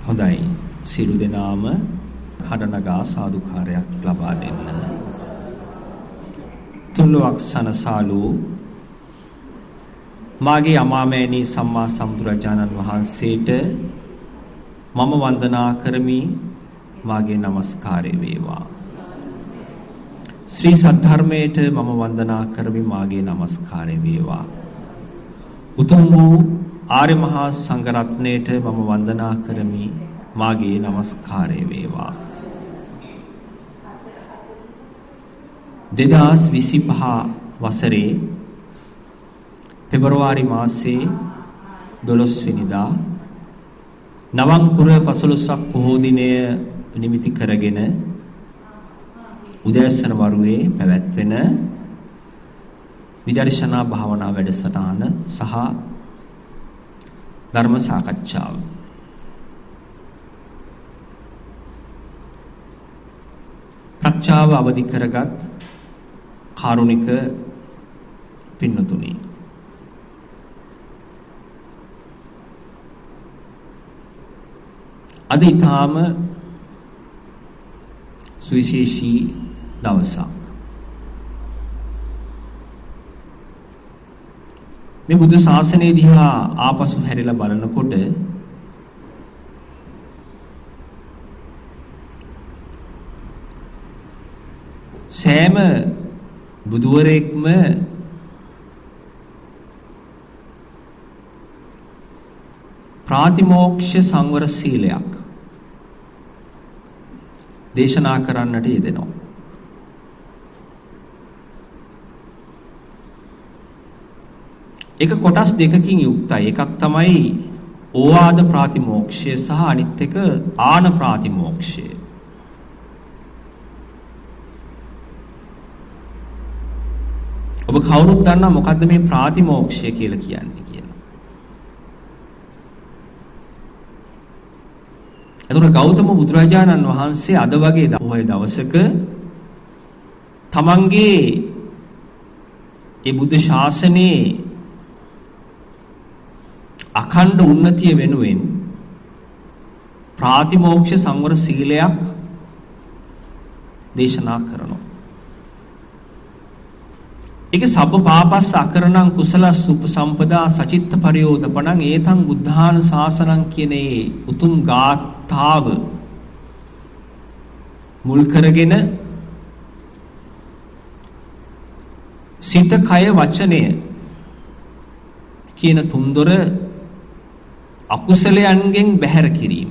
හොඳයි. සියලු දෙනාම කඩනගා සාදුකාරයක් ලබා දෙන්න. තුන්ලොවක් සනසාලු මාගේ අමාමෑණී සම්මා සම්බුදුරජාණන් වහන්සේට මම වන්දනා කරමි. මාගේ নমස්කාරය වේවා. ශ්‍රී සද්ධර්මයට මම වන්දනා කරමි. මාගේ নমස්කාරය වේවා. උතුම් වූ ආර්ය මහා සංඝ රත්නයට මම වන්දනා කරමි. මාගේ নমස්කාරය වේවා. 2025 වසරේ පෙබරවාරි මාසයේ 12 වෙනිදා නවංපුර 15ක් පොහෝ දිනය නිමිති කරගෙන උදෑසන වරුවේ පැවැත්වෙන විදර්ශනා භාවනා වැඩසටහන සහ ධර්ම සාකච්ඡාව ප්‍රඥාව අවදි කරගත් කාරුණික පින්නතුනි, අද ඊටාම සුවිශේෂී දවසක්. මේ බුදු ශාසනය දිහා ආපසු හැරිලා බලනකොට සෑම බුදුවරයෙක්ම ප්‍රාතිමෝක්ෂ සංවර සීලයක් දේශනා කරන්නට යෙදෙනවා. ඒක කොටස් දෙකකින් යුක්තයි. එකක් තමයි ඕවාද ප්‍රාතිමෝක්ෂය සහ අනිත් එක ආන ප්‍රාතිමෝක්ෂය. ඔබ කවුරුත් දන්නා මොකද්ද මේ ප්‍රාතිමෝක්ෂය කියලා කියන්නේ කියලා. එතකොට ගෞතම බුදුරජාණන් වහන්සේ අද වගේ දවසක තමන්ගේ ඒ බුද්ධ ශාසනයේ අඛණ්ඩ උන්නතිය වෙනුවෙන් ප්‍රාතිමෝක්ෂ සංවර සීලයක් දේශනා කරනවා. ඒක සබ්බ පාපස්ස අකරණං කුසලස් උපසම්පදා සචිත්ත පරියෝදපණං ඒතං බුද්ධාන ශාසනං කියන ඒ උතුම් ගාථාව මුල් කරගෙන සිත කය වචනය කියන තුන්දොර අකුසලයන්ගෙන් බැහැර කිරීම.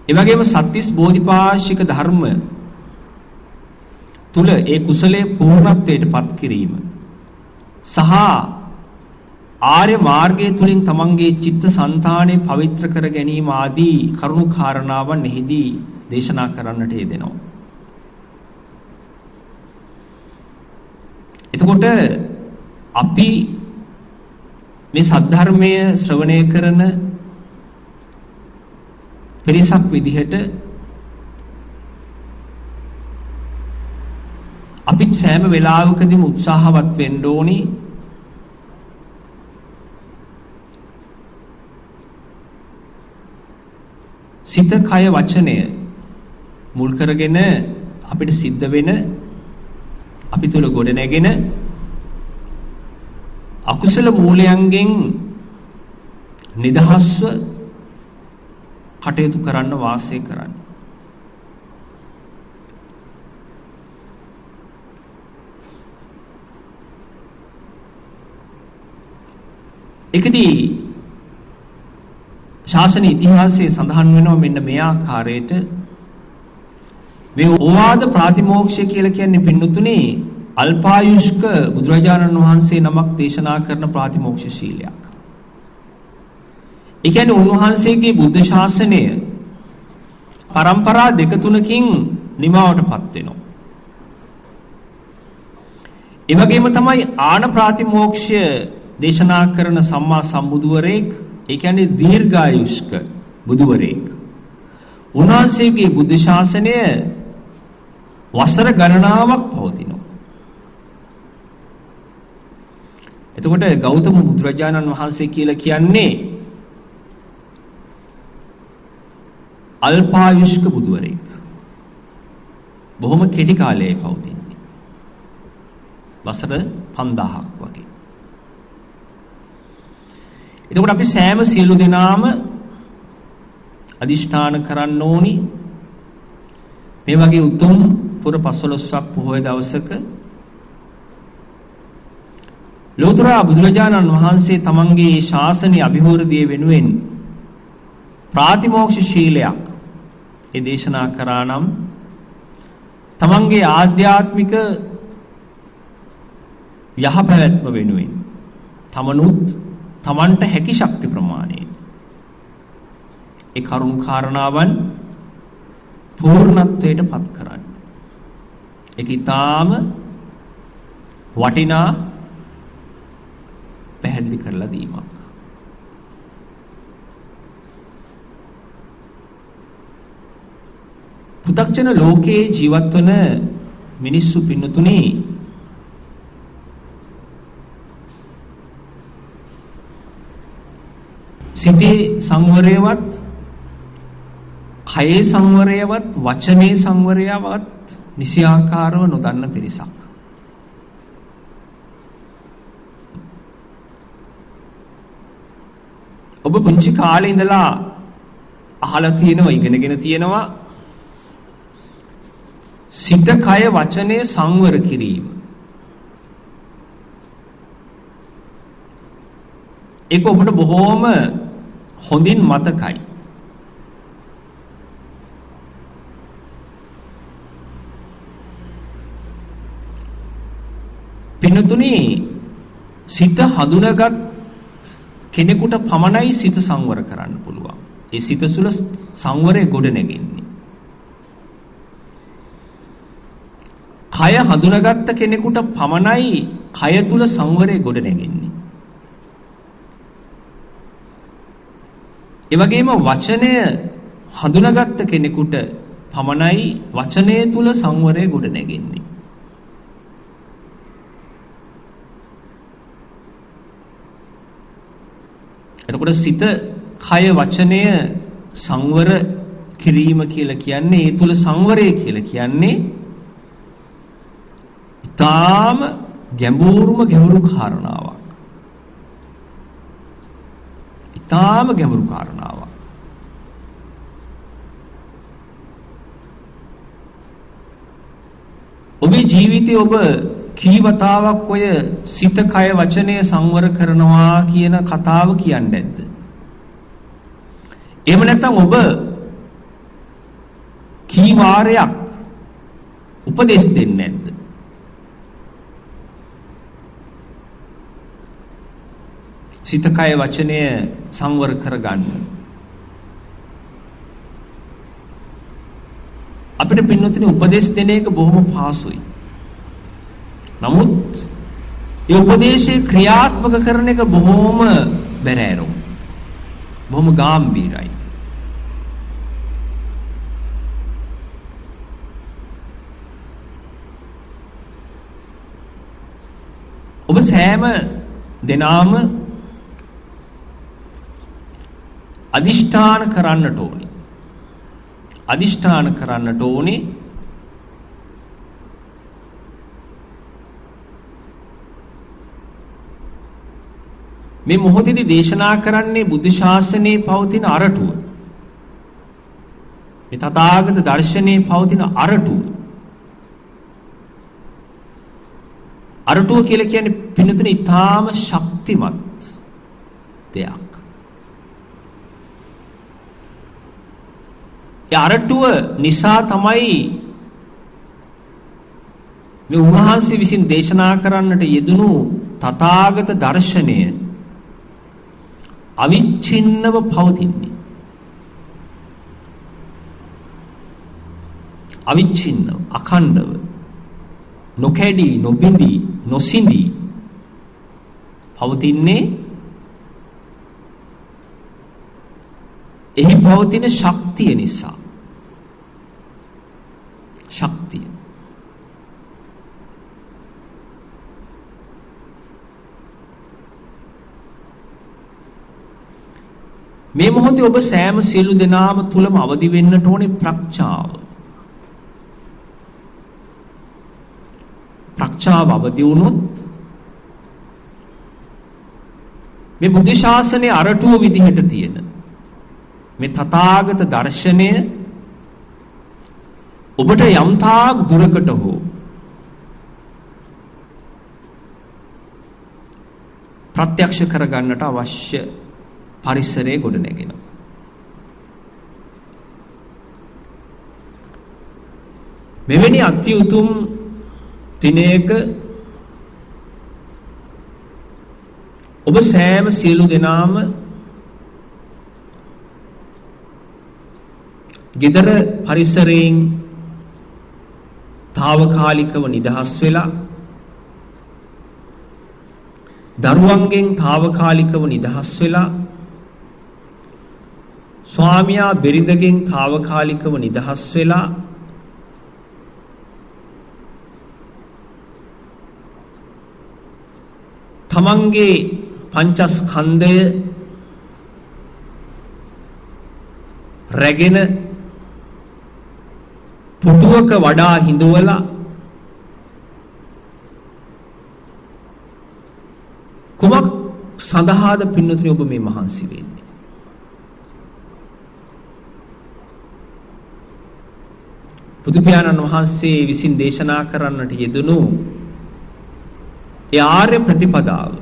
ඒ වගේම සත්‍තිස් බෝධිපාශික ධර්ම තුල ඒ කුසලයේ පූර්ණත්වයට පත් කිරීම සහ ආර්ය මාර්ගයේ තුලින් තමන්ගේ චිත්ත සංතානය පවිත්‍ර කර ගැනීම ආදී කරුණු කාරණාවන් එහිදී දේශනා කරන්නට යෙදෙනවා. එතකොට අපි මේ සද්ධර්මය ශ්‍රවණය කරන පිරිසක් විදිහට අපි සෑම වෙලාවකදීම උත්සාහවත් වෙන්න ඕනි සිත කය වචනය මුල් කරගෙන අපිට සිද්ධ වෙන අපි තුල ගොඩ නැගෙන අකුසල මූලයන්ගෙන් නිදහස්ව කටයුතු කරන්න වාසය කරන්න. එකදී ශාසන ඉතිහාසයේ සඳහන් වෙනවා මෙන්න මේ ආකාරයට මේ ඕවාද ප්‍රාතිමෝක්ෂය කියලා කියන්නේ පින්නතුනේ අල්පායුෂ්ක බුදුරජාණන් වහන්සේ නමක් දේශනා කරන ප්‍රාතිමෝක්ෂ ශීලයක්. ඒ කියන්නේ උන්වහන්සේගේ බුද්ධ ශාසනය පරම්පරා දෙක තුනකින් නිමාවටපත් වෙනවා. ඒ වගේම තමයි ආන ප්‍රාතිමෝක්ෂය දේශනා කරන සම්මා සම්බුදුවරයෙක්, ඒ කියන්නේ දීර්ඝායුෂ්ක බුදුවරයෙක්. උන්වහන්සේගේ බුද්ධ ශාසනය වසර ගණනාවක් පවතිනවා. එතකොට ගෞතම බුදුරජාණන් වහන්සේ කියලා කියන්නේ අල්පායුෂ්ක බුදුවරයෙක්. බොහොම කෙටි කාලයයි පවතින්නේ. වසර 5000ක් වගේ. එතකොට අපි සෑම සියලු දෙනාම අදිෂ්ඨාන කරන්න ඕනි මේ වගේ උතුම් පුර 15ක් පොහොය දවසක ලෝතර බුදුරජාණන් වහන්සේ තමන්ගේ ශාසනය අභිවෘද්ධිය වෙනුවෙන් ප්‍රාතිමෝක්ෂ ශීලයක් ඒ දේශනා කරා නම් තමන්ගේ ආධ්‍යාත්මික යහපැවැත්ම වෙනුවෙන් තමනුත් තමන්ට හැකි ශක්ති ප්‍රමාණයෙන් ඒ කරුණු කාරණාවන් පූර්ණත්වයට පත් කරන්න. ඒක ඊටාම වටිනා පැහැදිලි කරලා දීමක්. පු탁ජන ලෝකයේ ජීවත් වන මිනිස්සු පින්නතුනේ සිතේ සංවරයවත්, කයේ සංවරයවත්, වචනේ සංවරයවත් නිසියාකාරව නොදන්න පිරිසක්. ඔබ පුංචි කාලේ ඉඳලා අහලා තියෙනවා, ඉගෙනගෙන තියෙනවා සිත, කය, වචනේ සංවර කිරීම. ඒක ඔබට බොහෝම හොඳින් මතකයි. පින්නතුනි, සිත හඳුනාගත් කෙනෙකුට පමණයි සිත සංවර කරන්න පුළුවන්. ඒ සිත තුළ සංවරය ගොඩ නැගෙන්නේ. කය හඳුනාගත්ත කෙනෙකුට පමණයි කය තුළ සංවරය ගොඩ නැගෙන්නේ. ඒ වගේම වචනය හඳුනාගත්ත කෙනෙකුට පමණයි වචනය තුළ සංවරය ගොඩ නැගෙන්නේ. එතකොට සිත, කය, වචනය සංවර කිරීම කියලා කියන්නේ, ඒ තුල සංවරය කියලා කියන්නේ ඊටාම ගැඹුරු කාරණාවක්. ඊටාම ගැඹුරු කාරණාවක්. ඔබේ ජීවිතේ ඔබ කී වතාවක් ඔය සිත, කය, වචනය සංවර කරනවා කියන කතාව කියන්නේ නැද්ද? එහෙම නැත්නම් ඔබ කී වාරයක් උපදෙස් දෙන්නේ නැද්ද? සිත, කය, වචනය සංවර කරගන්න. අපිට පින්නතුනි උපදෙස් දෙන එක බොහොම පහසුයි. නමුත් ඒ උපදේශේ ක්‍රියාත්මක කරන එක බොහොම බැරෑරුම්. බොහොම ගැඹීරයි. ඔබ සෑම දිනම අදිෂ්ඨාන කරන්නට ඕනේ. අදිෂ්ඨාන කරන්නට ඕනේ මේ මොහොතේදී දේශනා කරන්නේ බුද්ධ ශාසනයේ පවතින අරටුව. මේ තථාගත දර්ශනයේ පවතින අරටුව. අරටුව කියලා කියන්නේ පින්නතුනේ ඊටාම ශක්තිමත් දෙයක්. ඒ අරටුව නිසා තමයි මේ උන්වහන්සේ විසින් දේශනා කරන්නට යෙදුණු තථාගත දර්ශනය අවිච්ඡින්නව පවතින්නේ. අවිච්ඡින්නව, අඛණ්ඩව, නොකැඩී, නොබිඳී, නොසිඳී පවතින්නේ. එහි පවතින ශක්තිය නිසා. ශක්තිය. මේ මොහොතේ ඔබ සෑම සියලු දෙනාම තුලම අවදි වෙන්නට ඕනේ ප්‍රඥාව. ප්‍රඥාව අවදි වුණොත් මේ බුද්ධ ශාසනයේ අරටුව විදිහට තියෙන මේ තථාගත දර්ශනය ඔබට යම් තාක් දුරකට හෝ ප්‍රත්‍යක්ෂ කරගන්නට අවශ්‍ය පරිසරයේ ගොඩ නැගෙනවා. මෙවැනි අත්‍යුතුම් දිනයක ඔබ සෑම සියලු දෙනාම ගෙදර පරිසරයෙන් తాවකාලිකව නිදහස් වෙලා දරුවන්ගෙන් తాවකාලිකව නිදහස් වෙලා ස්වාමියා බිරිඳගෙන් తాවකාලිකව නිදහස් වෙලා තමන්ගේ පංචස්කන්ධය රැගෙන පුටුවක වඩා හිඳවලා කුමක් සඳහාද පින්නතුනි ඔබ මේ මහන්සි වෙන්නේ? බුදු පියාණන් වහන්සේ විසින් දේශනා කරන්නට යෙදුණු ඒ ආර්ය ප්‍රතිපදාව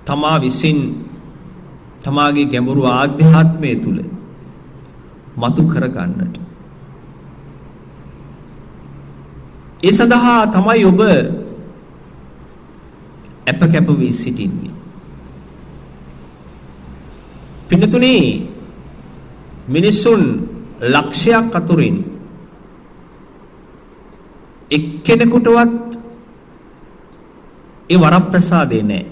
තමා විසින් තමාගේ ගැඹුරු ආධ්‍යාත්මය තුල මතු කරගන්නට ඒ සඳහා තමයි ඔබ අපකැප වී සිටින්නේ. පින්නතුනි මිනිසුන් ලක්ෂයක් අතුරින් එක්කෙනෙකුටවත් ඒ වරප්‍රසාදේ නැහැ.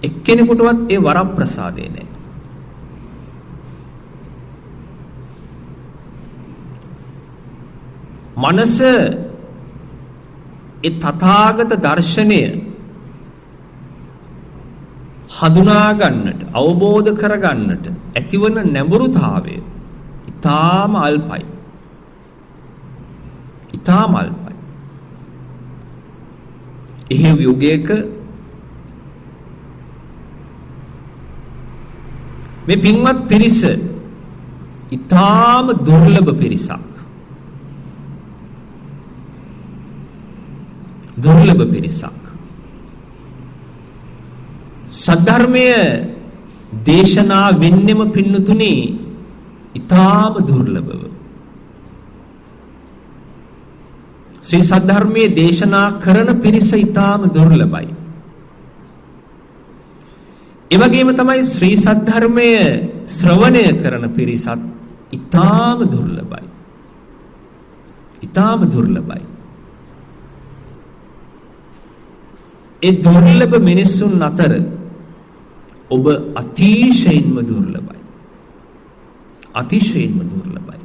එක්කෙනෙකුටවත් ඒ වරප්‍රසාදේ නැහැ. මනස ඒ තථාගත දර්ශනය හඳුනා ගන්නට අවබෝධ කර ගන්නට ඇතිවන නැඹුරුතාවය ඊටාම අල්පයි. ඊටාම අල්පයි. එහෙව් යුගයක මේ පින්වත් පිරිස ඊටාම දුර්ලභ පිරිසක්. දුර්ලභ පිරිසක්. සද්ධර්මයේ දේශනා වෙන්නෙම පින්නතුනි ඊටාම දුර්ලභව. ශ්‍රී සද්ධර්මයේ දේශනා කරන පිරිස ඊටාම දුර්ලභයි. ඒ වගේම තමයි ශ්‍රී සද්ධර්මයේ ශ්‍රවණය කරන පිරිසත් ඊටාම දුර්ලභයි. ඊටාම දුර්ලභයි. ඒ දුර්ලභ මිනිසුන් අතර ඔබ අතිශයින්ම දුර්ලභයි. අතිශයින්ම දුර්ලභයි.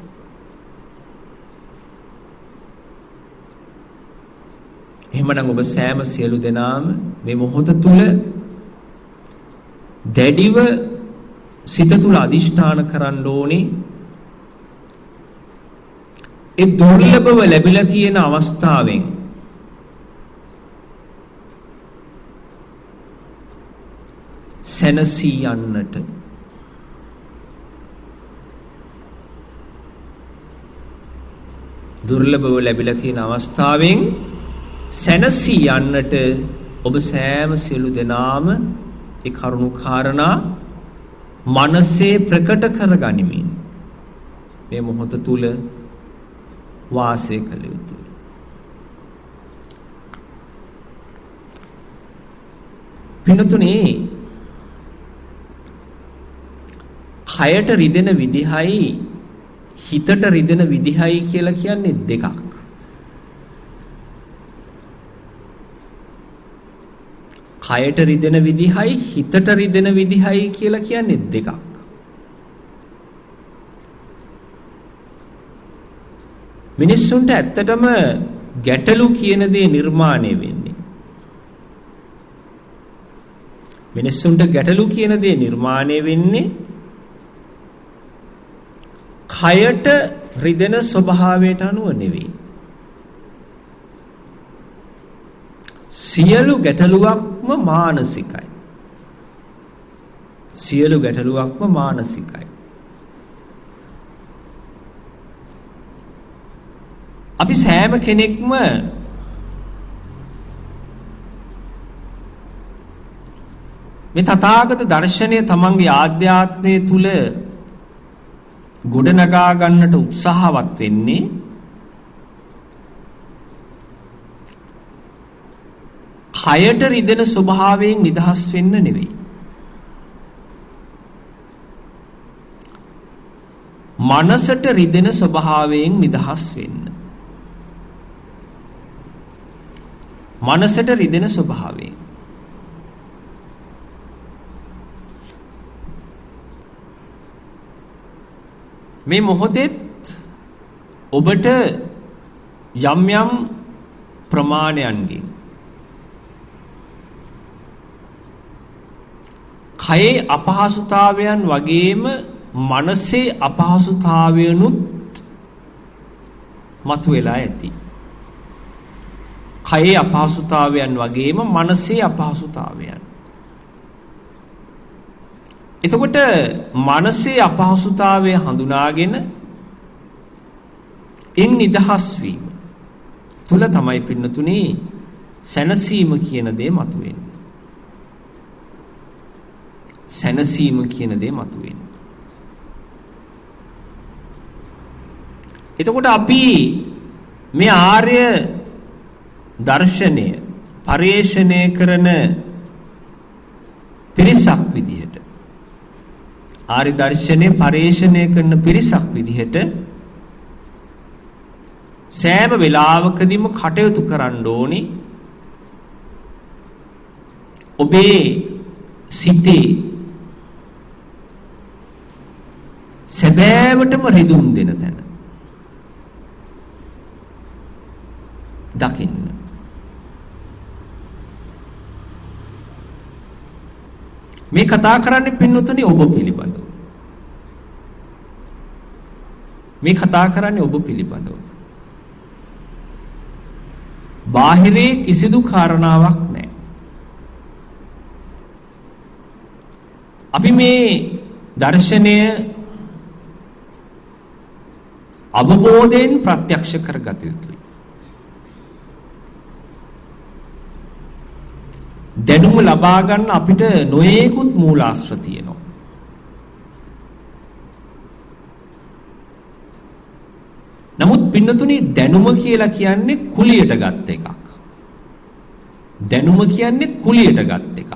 එහෙමනම් ඔබ සෑම සියලු දෙනාම මේ මොහොත තුල දැඩිව සිත තුල අදිෂ්ඨාන කරන්න ඕනේ. ඒ දුර්ලභව ලැබිලා තියෙන අවස්ථාවෙන් සැනසී යන්නට. දුර්ලභව ලැබිලා තියෙන අවස්ථාවෙන් සැනසී යන්නට ඔබ සෑම සියලු දෙනාම ඒ කරුණු කාරණා මනසේ ප්‍රකට කරගනිමින් මේ මොහොත තුල වාසය කළ යුතුයි. පින්නතුනේ කයට රිදෙන විදිහයි හිතට රිදෙන විදිහයි කියලා කියන්නේ දෙකක්. කයට රිදෙන විදිහයි හිතට රිදෙන විදිහයි කියලා කියන්නේ දෙකක්. මිනිස්සුන්ට ඇත්තටම ගැටලු කියන දේ නිර්මාණය වෙන්නේ. මිනිස්සුන්ට ගැටලු කියන දේ නිර්මාණය වෙන්නේ කයට රිදෙන ස්වභාවයට අනුව නෙවෙයි. සියලු ගැටලුවක්ම මානසිකයි. සියලු ගැටලුවක්ම මානසිකයි. අපි සෑම කෙනෙක්ම මේ තථාගත දර්ශනය තමන්ගේ ආධ්‍යාත්මය තුල ගොඩනගා ගන්නට උත්සාහවත් වෙන්නේ කයට රිදෙන ස්වභාවයෙන් නිදහස් වෙන්න නෙවෙයි. මනසට රිදෙන ස්වභාවයෙන් නිදහස් වෙන්න. මනසට රිදෙන ස්වභාවයෙන්. මේ මොහොතෙත් ඔබට යම් යම් ප්‍රමාණයන්ගෙන් කයේ අපහසුතාවයන් වගේම මනසේ අපහසුතාවයනුත් මතුවලා ඇති. කයේ අපහසුතාවයන් වගේම මනසේ අපහසුතාවයන්. එතකොට මනසේ අපහසුතාවය හඳුනාගෙන ඉන් නිදහස් වීම තුල තමයි පින්නතුනේ සැනසීම කියන දේ මතුවෙන්නේ. සැනසීම කියන දේ මතුවෙන්නේ. එතකොට අපි මේ ආර්ය දර්ශනය පරිේශණය කරන පිරිසක් විදිහට ආර්ය දර්ශනය පරිේශණය කරන පිරිසක් විදිහට සෑම වෙලාවකදීම කටයුතු කරන්න ඕනේ ඔබේ සිතේ සැබෑවටම රිදුම් දෙන තැන දකින්න. මේ කතා කරන්නේ පින්නතුනි ඔබ පිළිබඳව. මේ කතා කරන්නේ ඔබ පිළිබඳව. බාහිරේ කිසිදු කාරණාවක් නැහැ. අපි මේ දර්ශනය අවබෝධයෙන් ප්‍රත්‍යක්ෂ කරගත යුතුයි. දැනුම ලබා ගන්න අපිට නොයේකුත් මූලාශ්‍ර තියෙනවා. නමුත් පින්නතුනි දැනුම කියලා කියන්නේ කුලියට ගත් එකක්. දැනුම කියන්නේ කුලියට ගත් එකක්.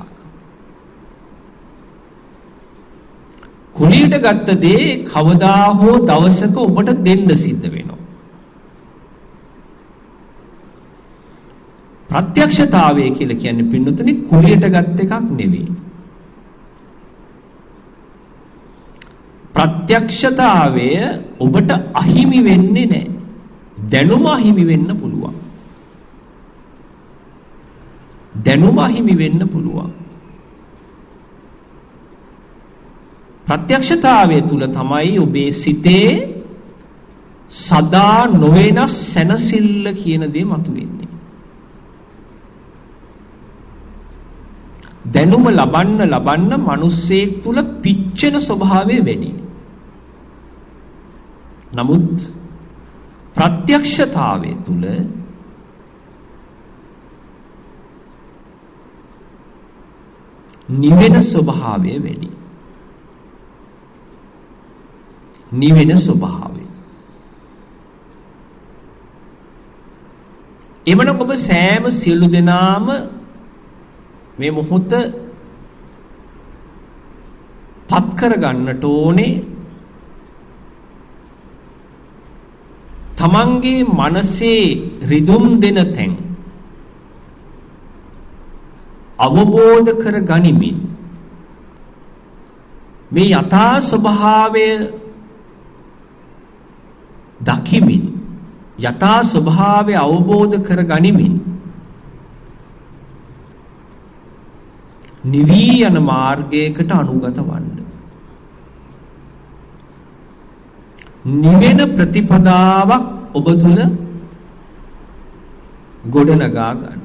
කුලියට ගත්ත දේ කවදා හෝ දවසක ඔබට දෙන්න සිද්ධ වෙනවා. ප්‍රත්‍යක්ෂතාවය කියලා කියන්නේ පින්නතුනි කුලියට ගත් එකක් නෙවෙයි. ප්‍රත්‍යක්ෂතාවය ඔබට අහිමි වෙන්නේ නැහැ. දැනුම අහිමි වෙන්න පුළුවන්. දැනුම අහිමි වෙන්න පුළුවන්. ප්‍රත්‍යක්ෂතාවය තුල තමයි ඔබේ සිතේ සදා නොවෙනස් සැනසෙල්ල කියන දේ මතුවෙන්නේ. දැනුම ලබන්න මිනිස්සෙක් තුල පිච්චෙන ස්වභාවය වැඩි. නමුත් ප්‍රත්‍යක්ෂතාවය තුල නිවෙන ස්වභාවය වැඩි. නිවෙන ස්වභාවය. එමනම් ඔබ සෑම සියලු දෙනාම මේ මොහොත පත් කර ගන්නට ඕනේ තමන්ගේ මනසේ රිදුම් දෙන තැන් අවබෝධ කර ගනිමින් මේ යථා ස්වභාවය දකිමින් යථා ස්වභාවය අවබෝධ කර ගනිමින් නිවී යන මාර්ගයකට අනුගත වන්න. නිවෙන ප්‍රතිපදාවක් ඔබ තුල ගොඩනගා ගන්න.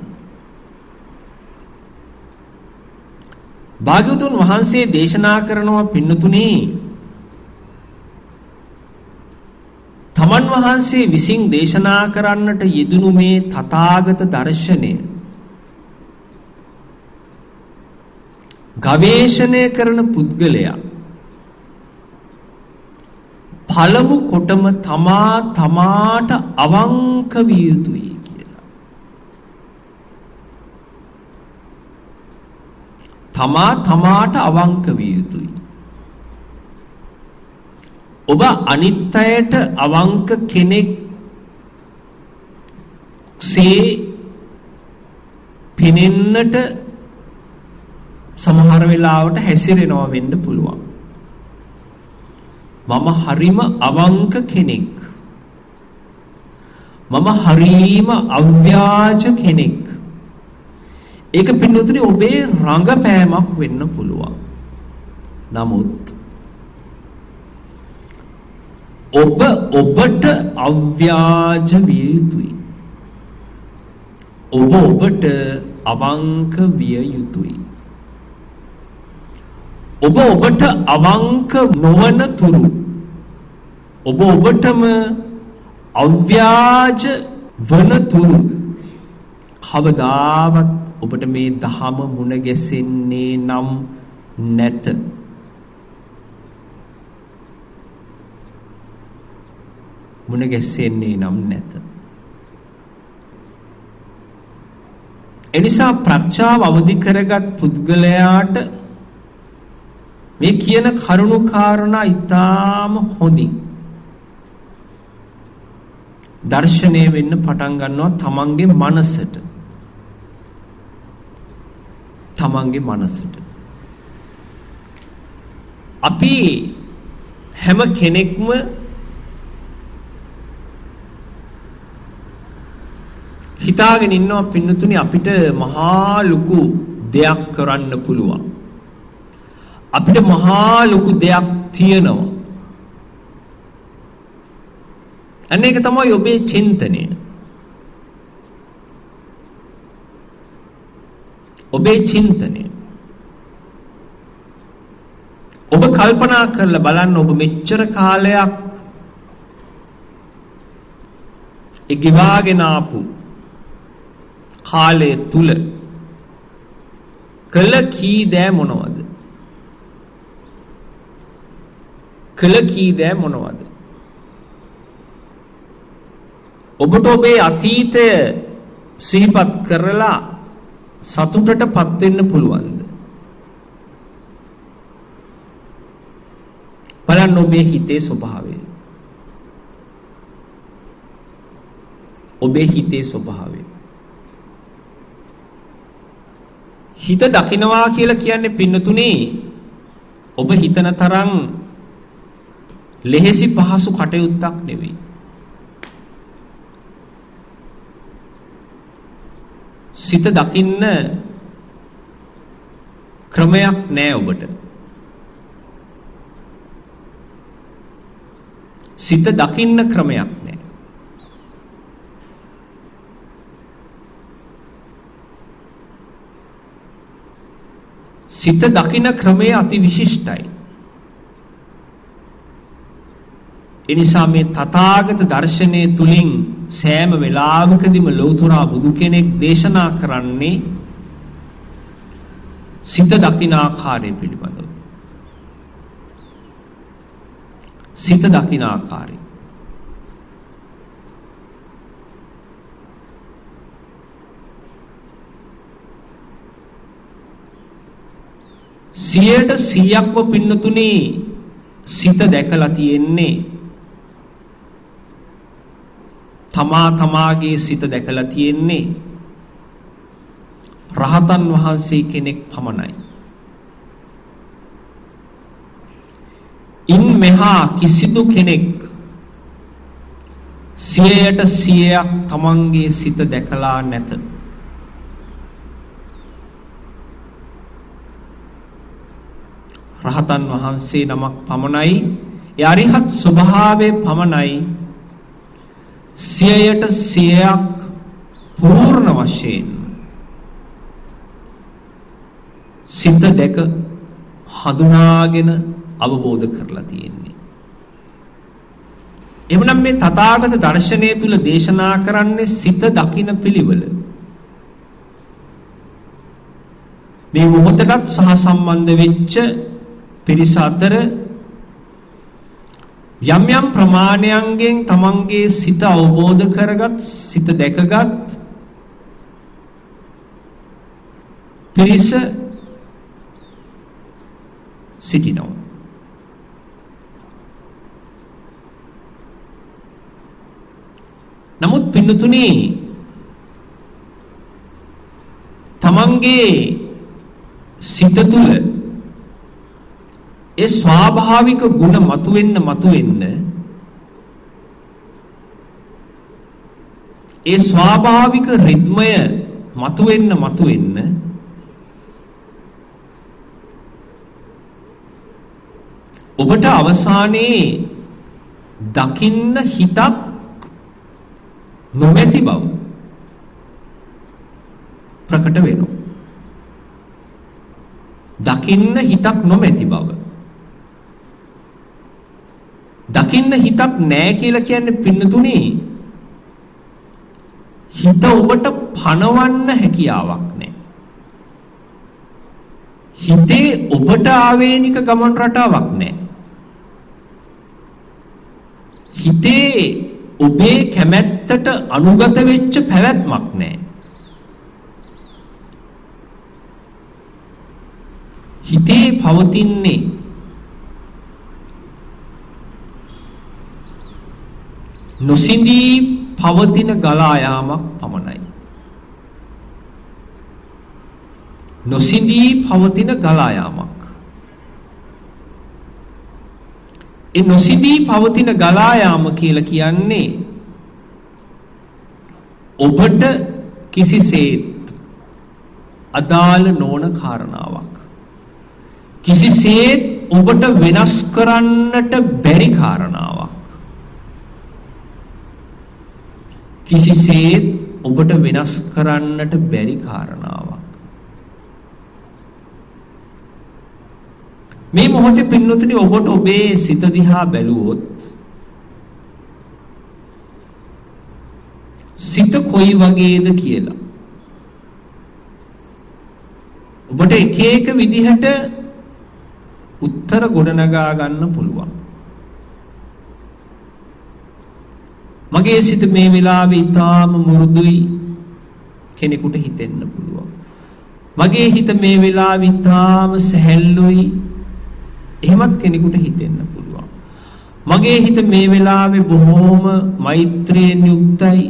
භාග්‍යවතුන් වහන්සේ දේශනා කරනවා පින්නතුනේ, තමන් වහන්සේ විසින් දේශනා කරන්නට යෙදුණු මේ තථාගත දර්ශනය ගවේෂණය කරන පුද්ගලයා පළමු කොටම තමාට අවංක විය යුතුයි කියලා. තමාට අවංක විය යුතුයි. ඔබ අනිත් අයට අවංක කෙනෙක් සේ පෙනෙන්නට සමහර වෙලාවට හැසිරෙනවා වෙන්න පුළුවන්. මම හරිම අවංක කෙනෙක්. මම හරිම අව්‍යාජ කෙනෙක්. ඒක පින්නතුනේ ඔබේ රංගපෑමක් වෙන්න පුළුවන්. නමුත් ඔබට අව්‍යාජ විය යුතුයි. ඔබට අවංක විය යුතුයි. ඔබට අවංක නොවන තුරු ඔබටම අව්‍යාජ වන තුරු කවදාවත් ඔබට මේ ධහම මුණ ගැසෙන්නේ නම් නැත. මුණ ගැසෙන්නේ නම් නැත. එනිසා ප්‍රඥාව අවදි කරගත් පුද්ගලයාට මේ කියන කරුණු කාරණා ඊටාම හොඳින් දර්ශනය වෙන්න පටන් ගන්නවා තමන්ගේ මනසට. අපි හැම කෙනෙක්ම හිතාගෙන ඉන්නවා පින්නතුනි අපිට මහා ලොකු දෙයක් කරන්න පුළුවන්. අපිට මහා ලොකු දෙයක් තියෙනවා. අන්න ඒක තමයි ඔබේ චින්තනය. ඔබ කල්පනා කරලා බලන්න ඔබ මෙච්චර කාලයක් ඒ ගෙවාගෙන ආපු කාලය තුල කළ කී දෑ මොනවද? ඔබට ඔබේ අතීතය සිහිපත් කරලා සතුටටපත් වෙන්න පුළුවන්ද? බලන්න ඔබේ හිතේ ස්වභාවය. හිත දකින්නවා කියලා කියන්නේ පින්නතුනේ ඔබ හිතන තරම් ලෙහෙසි පහසු කටයුත්තක් නෙවෙයි. සිත දකින්න ක්‍රමයක් නෑ ඔබට. සිත දකින්න ක්‍රමයක් නෑ. සිත දකින්න ක්‍රමය අති විශිෂ්ටයි. එනිසා මේ තථාගත දර්ශනය තුලින් සෑම වෙලාවකදීම ලෞතර බුදු කෙනෙක් දේශනා කරන්නේ සිත දකින ආකාරය පිළිබඳව. සිත දකින ආකාරය. සියයට 100ක්ම පින්නතුනේ සිත දැකලා තියෙන්නේ තමාගේ සිත දැකලා තියෙන්නේ රහතන් වහන්සේ කෙනෙක් පමණයි. ඉන් මෙහා කිසිදු කෙනෙක් 100% තමන්ගේ සිත දැකලා නැත. රහතන් වහන්සේ නමක් පමණයි ඒ අරිහත් ස්වභාවයේ පමණයි 100% පූර්ණ වශයෙන් සිත දැක හඳුනාගෙන අවබෝධ කරලා තියෙන්නේ. එවනම් මේ තථාගත දර්ශනය තුල දේශනා කරන්නේ සිත දකින පිළිවෙල. මේ මොහොතට සහසම්බන්ධ වෙච්ච පිරිස අතර යම් යම් ප්‍රමාණයන්ගෙන් තමන්ගේ සිත අවබෝධ කරගත් සිත දැකගත් පිරිස සිටිනවා. නමුත් පින්නතුනි තමන්ගේ සිත තුළ ඒ ස්වාභාවික ගුණ මතුවෙන්න ඒ ස්වාභාවික රිද්මය මතුවෙන්න ඔබට අවසානයේ දකින්න හිතක් නොමැති බව ප්‍රකට වෙනවා. දකින්න හිතක් නොමැති බව. දකින්න හිතක් නැහැ කියලා කියන්නේ පින්නතුනි හිත ඔබට පණවන්න හැකියාවක් නැහැ. හිතේ ඔබට ආවේනික ගමන් රටාවක් නැහැ. හිතේ ඔබේ කැමැත්තට අනුගත වෙච්ච පැවැත්මක් නැහැ. හිතේ පවතින්නේ නොසිඳී පවතින ගලා යාමක් පමණයි. නොසිඳී පවතින ගලා යාමක්. ඒ නොසිඳී පවතින ගලා යාම කියලා කියන්නේ ඔබට කිසිසේත් අදාළ නොවන කාරණාවක්. කිසිසේත් ඔබට වෙනස් කරන්නට බැරි කාරණාවක්. කිසිසේත් ඔබට වෙනස් කරන්නට බැරි කාරණාවක්. මේ මොහොතේ පින්නතුනි ඔබට ඔබේ සිත දිහා බැලුවොත් සිත කොයි වගේද කියලා ඔබට එක එක විදිහට උත්තර ගොඩනගා ගන්න පුළුවන්. මගේ සිත මේ වෙලාවේ ඊටාම මුරුදුයි කෙනෙකුට හිතෙන්න පුළුවන්. මගේ හිත මේ වෙලාවේ ඊටාම සැහැල්ලුයි එහෙමත් කෙනෙකුට හිතෙන්න පුළුවන්. මගේ හිත මේ වෙලාවේ බොහෝම මෛත්‍රියෙන් යුක්තයි,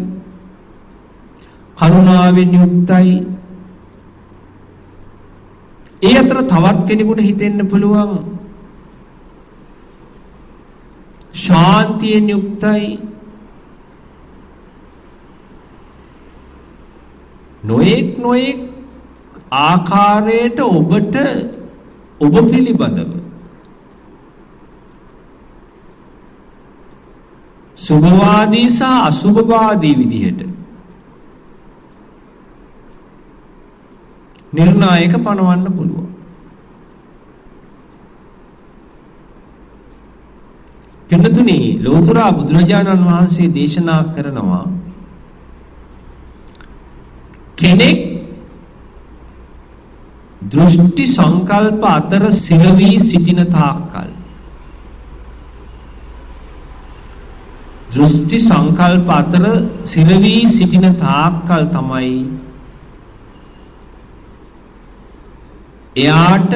කරුණාවෙන් යුක්තයි. ඒ අතර තවත් කෙනෙකුට හිතෙන්න පුළුවන් ශාන්තියෙන් යුක්තයි, නොඑක් ආකාරයට ඔබට ඔබ පිළිබඳව සුභවාදී සහ අසුභවාදී විදිහට නිර්ණායක පනවන්න පුළුවන්. පින්නතුනි ලෝතර බුදුරජාණන් වහන්සේ දේශනා කරනවා කෙනෙක් දෘෂ්ටි සංකල්ප අතර සිරවි සිටින තාක්කල් දෘෂ්ටි සංකල්ප අතර සිරවි සිටින තාක්කල් තමයි එයාට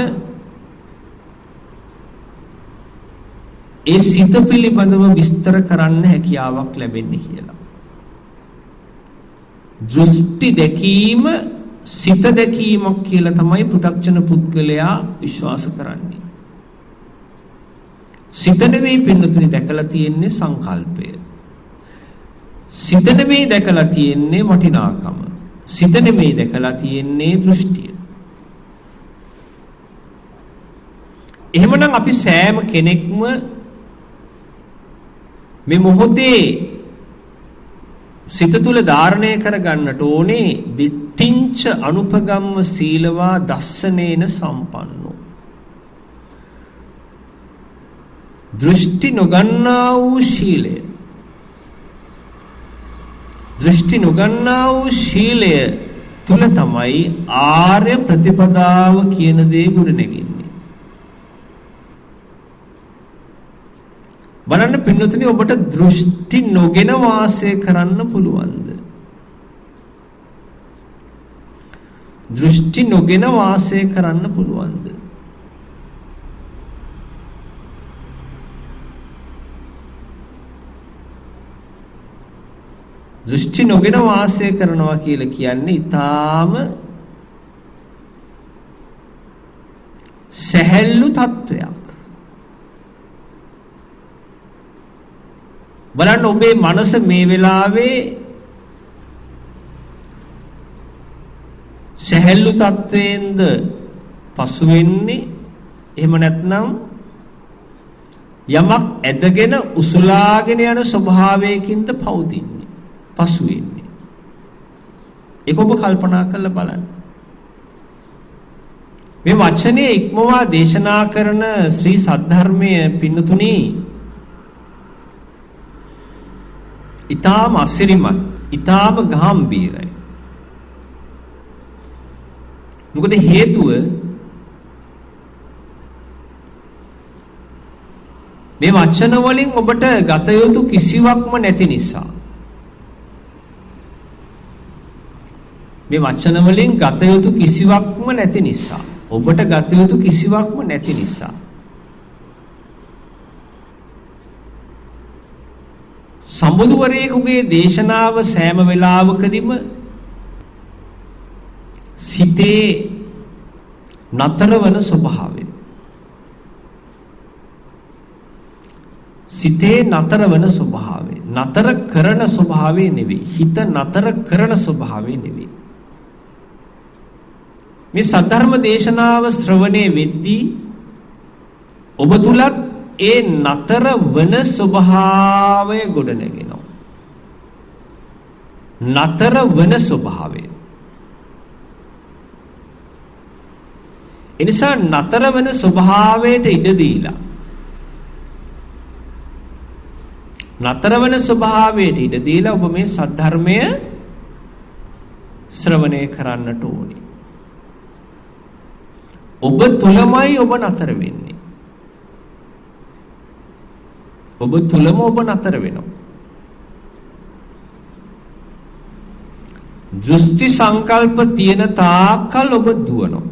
ඒ සිත පිළිබඳව විස්තර කරන්න හැකියාවක් ලැබෙන්නේ කියලා. දෘෂ්ටි දැකීම සිත දැකීමක් කියලා තමයි පු탁ජන පුද්ගලයා විශ්වාස කරන්නේ. සිත නෙවෙයි පින්නතුනි දැකලා තියෙන්නේ සංකල්පය. සිත නෙමෙයි දැකලා තියෙන්නේ වටිනාකම. සිත නෙමෙයි දැකලා තියෙන්නේ දෘෂ්ටිය. එහෙමනම් අපි සෑම කෙනෙක්ම මේ මොහොතේ සිත තුල ධාරණය කර ගන්නට ඕනේ දිට්ඨිංච අනුපගම්ම සීලවා දස්සනේන සම්පන්නෝ. දෘෂ්ටි නොගන්නා වූ ශීලය. දෘෂ්ටි නොගන්නා වූ ශීලය තුල තමයි ආර්ය ප්‍රතිපදාව කියන දේ ගොඩනැගෙන්නේ. බලන්න පින්නතුනි ඔබට දෘෂ්ටි නොගෙන වාසය කරන්න පුළුවන්ද? දෘෂ්ටි නොගෙන වාසය කරන්න පුළුවන්ද? දෘෂ්ටි නොගෙන වාසය කරනවා කියලා කියන්නේ ඊටාම සැහැල්ලු තත්වයක්. බලන්න ඔබේ මනස මේ වෙලාවේ සැහැල්ලු තත්වයෙන්ද පසු වෙන්නේ එහෙම නැත්නම් යමක් ඇදගෙන උසුලාගෙන යන ස්වභාවයකින්ද පවතින්නේ පසු වෙන්නේ. ඒක ඔබ කල්පනා කරලා බලන්න. මේ වචනේ ඉක්මවා දේශනා කරන ශ්‍රී සද්ධර්මයේ පින්නතුණි ඊටාම අසිරිමත් ඊටාම ගැඹීරයි. මොකද හේතුව මේ වචන වලින් ඔබට ගත යුතු කිසිවක්ම නැති නිසා. මේ වචන වලින් ගත යුතු කිසිවක්ම නැති නිසා. ඔබට ගත යුතු කිසිවක්ම නැති නිසා. සම්බුදුවරයෙකුගේ දේශනාව සෑම වෙලාවකදීම සිතේ නතර වන ස්වභාවය. සිතේ නතර වන ස්වභාවය. නතර කරන ස්වභාවය නෙවෙයි. හිත නතර කරන ස්වභාවය නෙවෙයි. මේ සද්ධර්ම දේශනාව ශ්‍රවණය වෙද්දී ඔබ තුලත් ඒ නතර වන ස්වභාවය ගොඩනගෙනවා. නතර වන ස්වභාවය. එනිසා නතර වන ස්වභාවයට ඉඩ දීලා නතර වන ස්වභාවයට ඉඩ දීලා ඔබ මේ සද්ධර්මය ශ්‍රවණය කරන්නට ඕනේ. ඔබ තුලමයි ඔබ නතර වෙන්නේ. ඔබ තුලම ඔබ නතර වෙනවා. දෘෂ්ටි සංකල්ප තියෙන තාක්කල් ඔබ දුවනවා.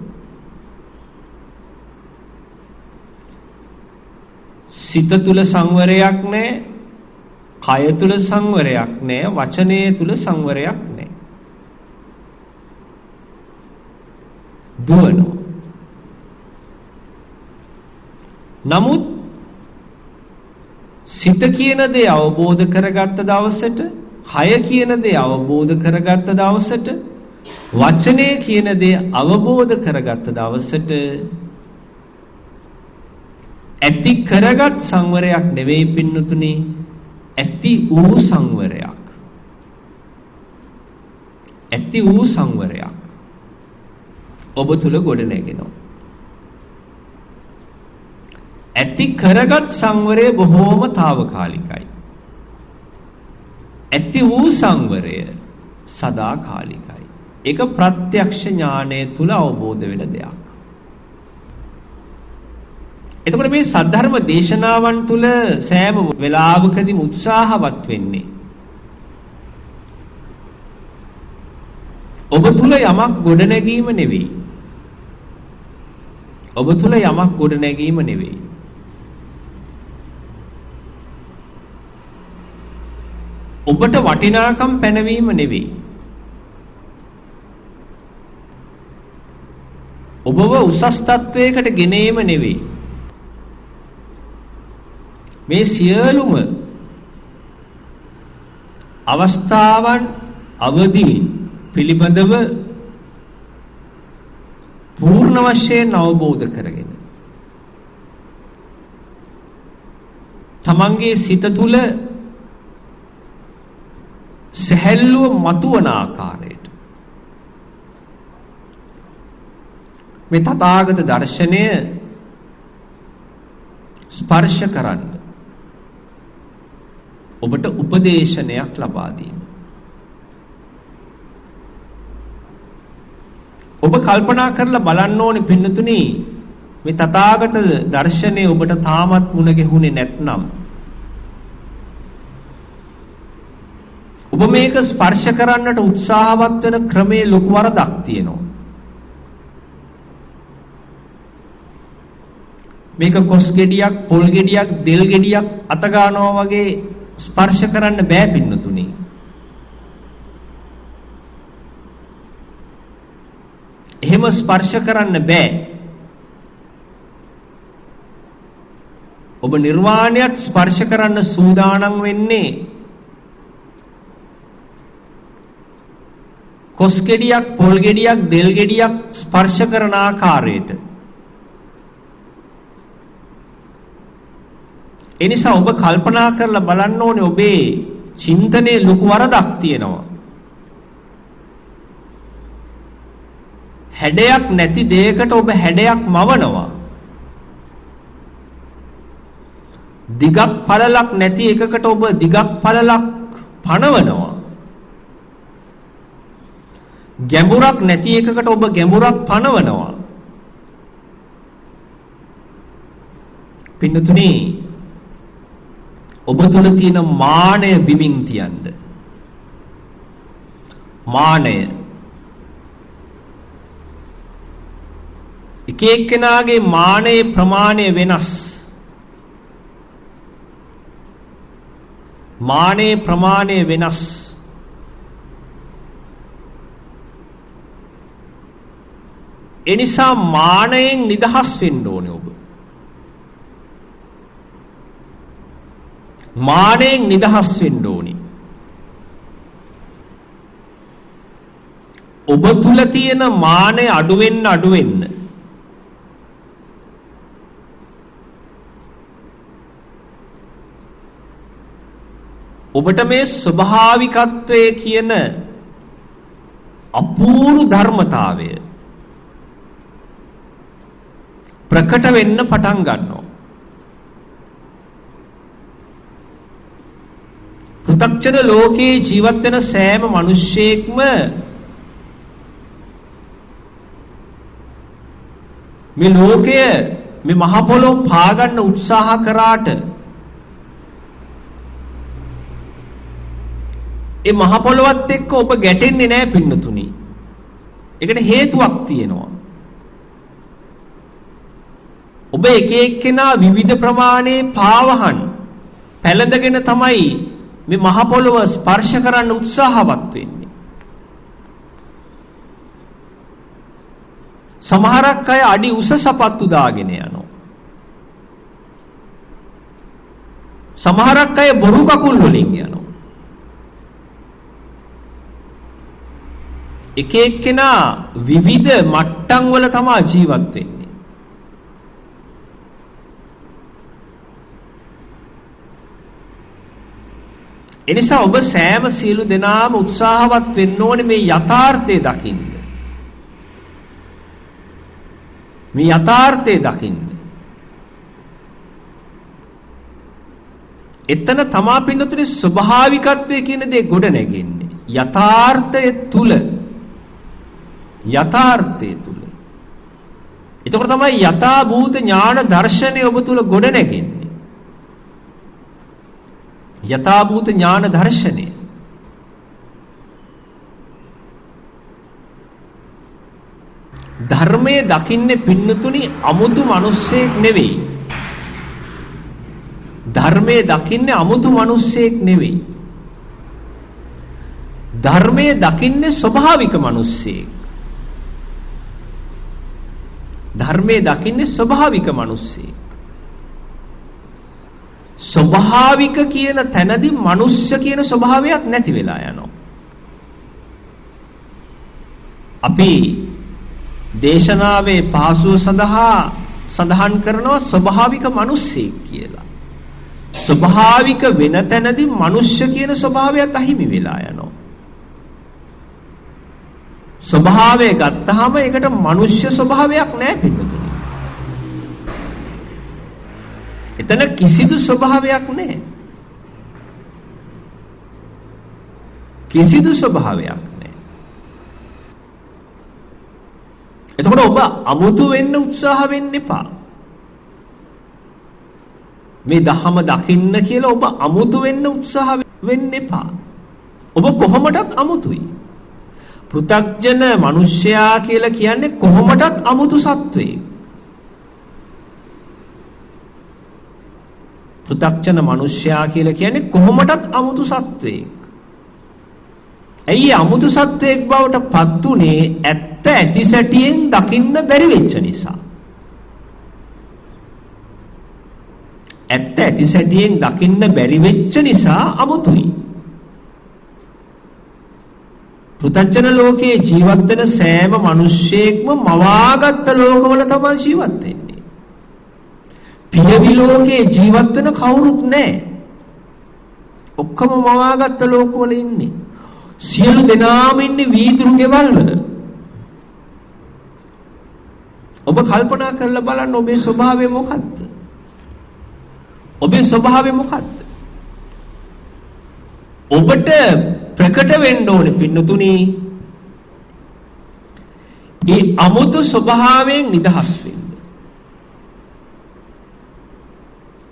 සිත තුල සංවරයක් නැහැ, කය තුල සංවරයක් නැහැ, වචනය තුල සංවරයක් නැහැ. දුවනවා. නමුත් සිත කියන දේ අවබෝධ කරගත්ත දවසට, කය කියන දේ අවබෝධ කරගත්ත දවසට, වචනය කියන දේ අවබෝධ කරගත්ත දවසට ඇති කරගත් සංවරයක් නෙවෙයි පින්නතුනි, ඇති වූ සංවරයක්. ඇති වූ සංවරයක් ඔබ තුල ගොඩ නැගෙනවා. ඇති කරගත් සංවරය බොහෝම తాවකාලිකයි. ඇති වූ සංවරය සදාකාලිකයි. ඒක ප්‍රත්‍යක්ෂ ඥානය තුල අවබෝධ වෙන දෙයක්. එතකොට මේ සද්ධර්ම දේශනාවන් තුල සෑම වෙලාවකදීම උත්සාහවත් වෙන්නේ ඔබ තුල යමක් ගොඩනැගීම නෙවෙයි. ඔබ තුල යමක් ගොඩනැගීම නෙවෙයි. ඔබට වටිනාකම් පැනවීම නෙවෙයි. ඔබව උසස් තත්වයකට ගෙනීම නෙවෙයි. මේ සියලුම අවස්ථාවන් අවදීන් පිළිබඳව පූර්ණ වශයෙන් අවබෝධ කරගෙන තමන්ගේ සිත තුළ සැහැල්ලුව මතුවන ආකාරයට මේ තථාගත දර්ශනය ස්පර්ශ කරන්න ඔබට උපදේශනයක් ලබා දීම. ඔබ කල්පනා කරලා බලන්න ඕනේ පින්නතුනි මේ තථාගත දර්ශනය ඔබට තාමත් මුණ ගැහුනේ නැත්නම් ඔබ මේක ස්පර්ශ කරන්නට උත්සාහවත් වෙන ක්‍රමයේ ලොකු වරදක් තියෙනවා. මේක කොස් ගෙඩියක්, පොල් ගෙඩියක්, දෙල් ගෙඩියක් අත ගන්නවා වගේ ස්පර්ශ කරන්න බෑ පින්නතුනි. එහෙම ස්පර්ශ කරන්න බෑ. ඔබ නිර්වාණයත් ස්පර්ශ කරන්න සූදානම් වෙන්නේ කොස් ගෙඩියක්, පොල් ගෙඩියක්, දෙල් ගෙඩියක් ස්පර්ශ කරන ආකාරයට. එනිසා ඔබ කල්පනා කරලා බලන්න ඕනේ ඔබේ චින්තනයේ ලොකු වරදක් තියෙනවා. හැඩයක් නැති දෙයකට ඔබ හැඩයක් මවනවා. දිගක් පළලක් නැති එකකට ඔබ දිගක් පළලක් පනවනවා. ගැඹුරක් නැති එකකට ඔබ ගැඹුරක් පනවනවා. පින්නතුනි ඔබ තුළ තියෙන මානය බිමින් තියන්න. මානය එක එක්කෙනාගේ මානයේ ප්‍රමාණය වෙනස්. මානයේ ප්‍රමාණය වෙනස්. එනිසා මානයෙන් නිදහස් වෙන්න ඕනේ ඔබ. මානයෙන් නිදහස් වෙන්න ඕනේ. ඔබ තුල තියෙන මානය අඩු වෙන්න ඔබට මේ ස්වභාවිකත්වයේ කියන අපූර්ව ධර්මතාවය ප්‍රකට වෙන්න පටන් ගන්නවා. පෘථග්ජන ලෝකයේ ජීවත් වෙන සෑම මිනිසෙක්ම මේ ලෝකය මේ මහ පොළොව පාගන්න උත්සාහ කරාට ඒ මහ පොළොවත් එක්ක ඔබ ගැටෙන්නේ නැහැ පින්නතුනි. ඒකට හේතුවක් තියෙනවා. ඔබ එක එක්කෙනා විවිධ ප්‍රමාණයේ පාවහන් පැලඳගෙන තමයි මේ මහ පොළොව ස්පර්ශ කරන්න උත්සාහවත් වෙන්නේ. සමහරක් අය අඩි උස සපත්තු දාගෙන යනවා. සමහරක් අය බොරු කකුල් වලින් යනවා. එක එක්කෙනා විවිධ මට්ටම් වල තමයි ජීවත් වෙන්නේ. එනිසා ඔබ සෑම සියලු දෙනාම උත්සාහවත් වෙන්න ඕනේ මේ යථාර්ථය දකින්න. මේ යථාර්ථය දකින්න. එතන තමා පින්නතුනේ ස්වභාවිකත්වය කියන දේ ගොඩ නැගෙන්නේ. යථාර්ථය තුල. යථාර්ථය තුල. එතකොට තමයි යථා භූත ඥාන දර්ශනය ඔබ තුල ගොඩ නැගෙන්නේ. යථා භූත ඥාන දර්ශනය. ධර්මයේ දකින්නේ පින්නතුනි අමුතු මිනිස්සෙක් නෙවෙයි. ධර්මයේ දකින්නේ අමුතු මිනිස්සෙක් නෙවෙයි. ධර්මයේ දකින්නේ ස්වභාවික මිනිස්සෙක්. ධර්මයේ දකින්නේ ස්වභාවික මිනිස්සෙක්. ස්වභාවික කියන තැනදී මනුෂ්‍ය කියන ස්වභාවයක් නැති වෙලා යනවා. අපි දේශනාවේ පහසුව සඳහා සඳහන් කරනවා ස්වභාවික මිනිස්සෙක් කියලා. ස්වභාවික වෙන තැනදී මනුෂ්‍ය කියන ස්වභාවයත් අහිමි වෙලා යනවා. ස්වභාවය ගත්තාම ඒකට මනුෂ්‍ය ස්වභාවයක් නැහැ පිටුතුනි. එතන කිසිදු ස්වභාවයක් නැහැ. කිසිදු ස්වභාවයක් නැහැ. එතකොට ඔබ අමුතු වෙන්න උත්සාහ වෙන්න එපා. මේ ධහම දකින්න කියලා ඔබ අමුතු වෙන්න උත්සාහ වෙන්න එපා. ඔබ කොහොමදත් අමුතුයි. පෘථග්ජන මිනිසයා කියලා කියන්නේ කොහොමදත් අමුතු සත්වෙක්. පෘථග්ජන මිනිසයා කියලා කියන්නේ කොහොමදත් අමුතු සත්වෙක්. ඇයි අමුතු සත්වෙක් බවට පත් උනේ? ඇත්ත ඇති සැටියෙන් දකින්න බැරි වෙච්ච නිසා. ඇත්ත ඇති සැටියෙන් දකින්න බැරි වෙච්ච නිසා අමුතුයි. පෘථග්ජන ලෝකයේ ජීවත් වෙන සෑම මිනිස්සෙක්ම මවාගත්ත ලෝකවල තමයි ජීවත් වෙන්නේ. පියවි ලෝකයේ ජීවත් වෙන කවුරුත් නැහැ. ඔක්කොම මවාගත්ත ලෝකවල ඉන්නේ. සියලු දෙනාම ඉන්නේ වීදුරු ගෙවල් වල. ඔබ කල්පනා කරලා බලන්න ඔබේ ස්වභාවය මොකක්ද? ඔබේ ස්වභාවය මොකක්ද? ඔබට ප්‍රකට වෙන්න ඕනේ පින්නතුනි. ඒ අමුතු ස්වභාවයෙන් නිදහස් වෙන්න.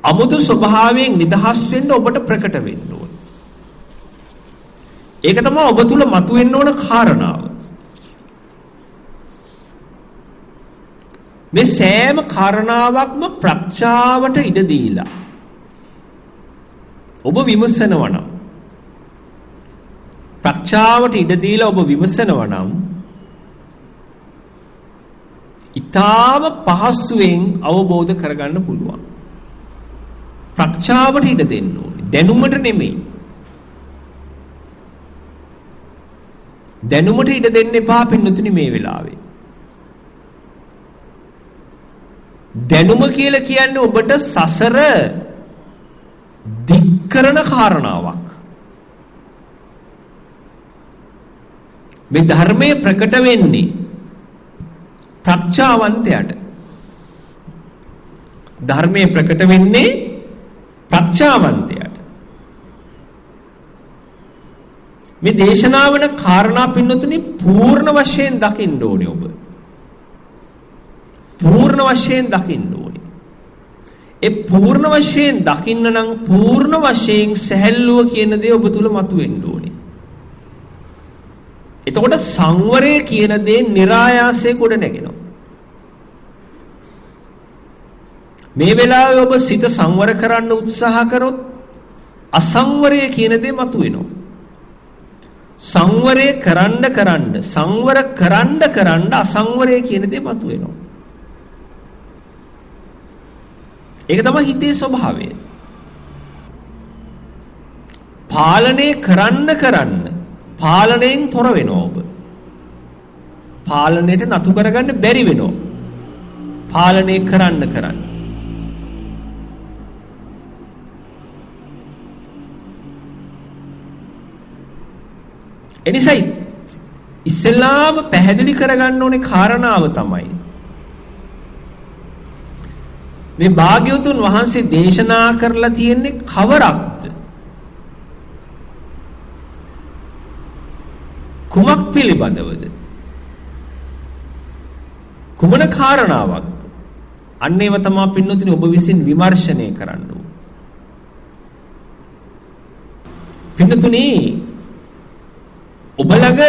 අමුතු ස්වභාවයෙන් නිදහස් වෙන්න ඔබට ප්‍රකට වෙන්න ඕනේ. ඒක තමයි ඔබ තුල මතුවෙන්න ඕන කාරණාව. මේ සෑම කාරණාවක්ම ප්‍රඥාවට ඉඩ දීලා ඔබ විමසනවා නම්, ප්‍රඥාවට ඉඩ දීලා ඔබ විමසනවා නම් ඊටාම පහසුවෙන් අවබෝධ කරගන්න පුළුවන්. ප්‍රඥාවට ඉඩ දෙන්න ඕනේ, දැනුමට නෙමෙයි. දැනුමට ඉඩ දෙන්න එපා පින්නතුනි මේ වෙලාවේ. දැනුම කියලා කියන්නේ ඔබට සසර දික් කරන කාරණාවක්. මේ ධර්මයේ ප්‍රකට වෙන්නේ ප්‍රඥාවන්තයාට. ධර්මයේ ප්‍රකට වෙන්නේ ප්‍රඥාවන්තයාට. මේ දේශනාවන කාරණා පින්නතුනි පූර්ණ වශයෙන් දකින්න ඕනේ ඔබ. පූර්ණ වශයෙන් දකින්න ඕනේ. ඒ පූර්ණ වශයෙන් දකින්න නම් පූර්ණ වශයෙන් සැහැල්ලුව කියන දේ ඔබ තුල මතුවෙන්න ඕනේ. එතකොට සංවරය කියන දේ નિરાයාසයෙන් ගොඩ නැගෙනවා. මේ වෙලාවේ ඔබ සිත සංවර කරන්න උත්සාහ කරොත් අසංවරය කියන දේ මතුවෙනවා. සංවරය සංවර කරන්න අසංවරය කියන දේ මතුවෙනවා. ඒක තමයි හිතේ ස්වභාවය. පාලනය කරන්න පාලනයෙන් තොර වෙනවා ඔබ. පාලනයට නතු කරගන්න බැරි වෙනවා. පාලනය කරන්න. එනිසා ඉස්සෙල්ලාම පැහැදිලි කරගන්න ඕනේ කාරණාව තමයි මේ භාග්‍යවතුන් වහන්සේ දේශනා කරලා තියෙන්නේ කවරක්ද? කුමක් පිළිබඳවද? කුමන කාරණාවක්ද? අන්න ඒව තමයි පින්නතුනි ඔබ විසින් විමර්ශනය කරන්න ඕන. පින්නතුනි ඔබ ළඟ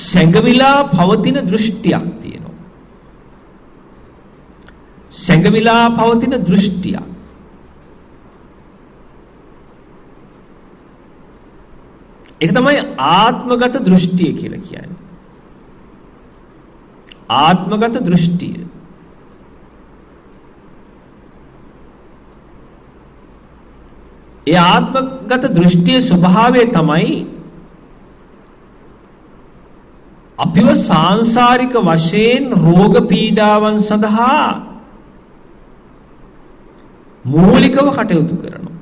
සැඟවිලා පවතින දෘෂ්ටියක් තියෙනවා. සැඟවිලා පවතින දෘෂ්ටියක්. ඒක තමයි ආත්මගත දෘෂ්ටිය කියලා කියන්නේ. ආත්මගත දෘෂ්ටිය. ඒ ආත්මගත දෘෂ්ටියේ ස්වභාවය තමයි අපිව සාංශාරික වශයෙන් රෝග පීඩාවන් සඳහා මූලිකව කටයුතු කරනවා.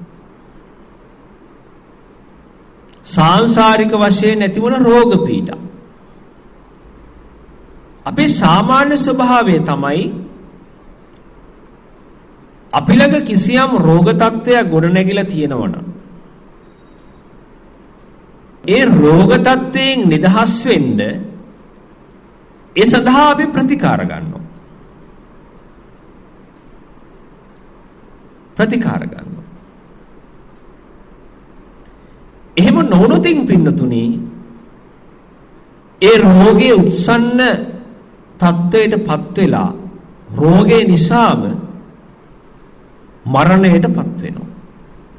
සාංශාරික වශයෙන් ඇතිවන රෝග පීඩා. අපේ සාමාන්‍ය ස්වභාවය තමයි අපි ළඟ කිසියම් රෝග තත්ත්වයක් ගොඩනැගිලා තියෙනවනම් ඒ රෝග තත්ත්වයෙන් නිදහස් වෙන්න ඒ සඳහා අපි ප්‍රතිකාර ගන්නවා. එහෙම නොවුනොතින් පින්නතුනි ඒ රෝගයේ උත්සන්න තත්ත්වයටපත් වෙලා රෝගේ නිසාම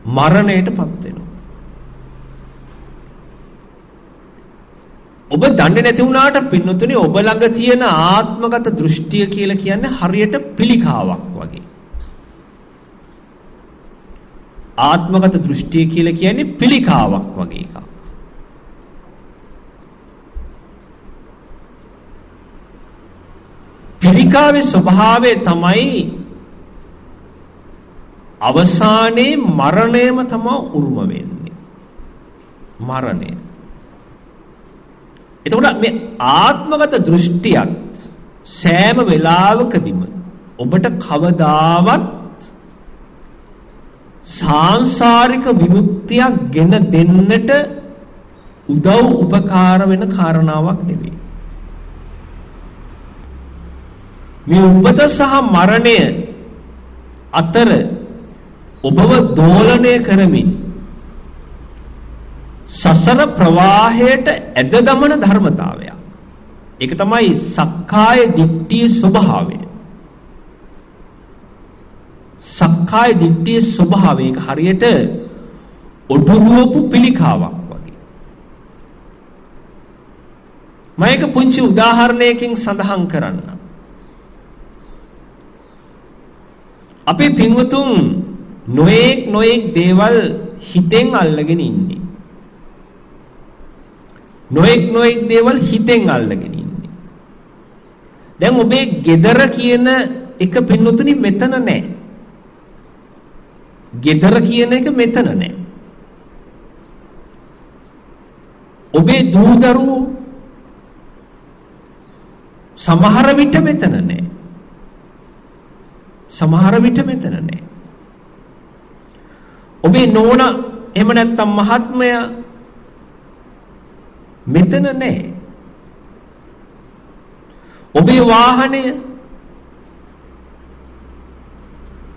මරණයටපත් වෙනවා. ඔබ දන්නේ නැති වුණාට පින්නතුනි ඔබ ළඟ තියෙන ආත්මගත දෘෂ්ටිය කියලා කියන්නේ හරියට පිළිකාවක් වගේ. ආත්මගත දෘෂ්ටිය කියලා කියන්නේ පිළිකාවක් වගේ එකක්. පිළිකාවේ ස්වභාවය තමයි අවසානයේ මරණයම තමයි උරුම වෙන්නේ. මරණය. එතකොට මේ ආත්මගත දෘෂ්ටියත් සෑම වෙලාවකදීම ඔබට කවදාවත් සාංශාරික විමුක්තියක් ගෙන දෙන්නට උදව් උපකාර වෙන කාරණාවක් නෙවෙයි. මේ උපත සහ මරණය අතර ඔබව දෝලණය කරමින් සසර ප්‍රවාහයට ඇද දමන ධර්මතාවයක්. ඒක තමයි සක්කාය දිට්ඨියේ ස්වභාවය. සක්කාය දිට්ඨියේ ස්වභාවය ඒක හරියට ඔඩුදුවපු පිළිකාවක් වගේ. මම එක පුංචි උදාහරණයකින් සඳහන් කරන්නම්. අපේ පින්වතුන් නොඑක් දේවල් හිතෙන් අල්ලගෙන ඉන්නේ. නොඑක් දේවල් හිතෙන් අල්ලගෙන ඉන්නේ. දැන් ඔබේ gedara කියන එක පින්වතුනි මෙතන නැහැ. gedara කියන එක මෙතන නැහැ. ඔබේ දූ දරුවෝ සමහර විට මෙතන නැහැ. ඔබේ නෝනා එහෙම නැත්නම් මහත්මයා මෙතන නැහැ. ඔබේ වාහනය,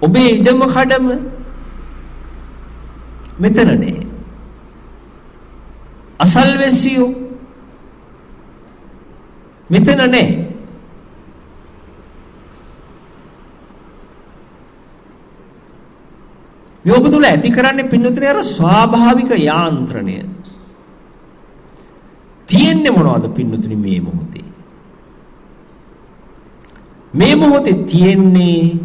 ඔබේ ඉඩම කඩම මෙතන නැහැ. අසල්වැසියෝ මෙතන නැහැ. මේ ඔබ තුල ඇති කරන්නේ පින්නතුනේ අර ස්වාභාවික යාන්ත්‍රණය. තියෙන්නේ මොනවද පින්නතුනි මේ මොහොතේ? මේ මොහොතේ තියෙන්නේ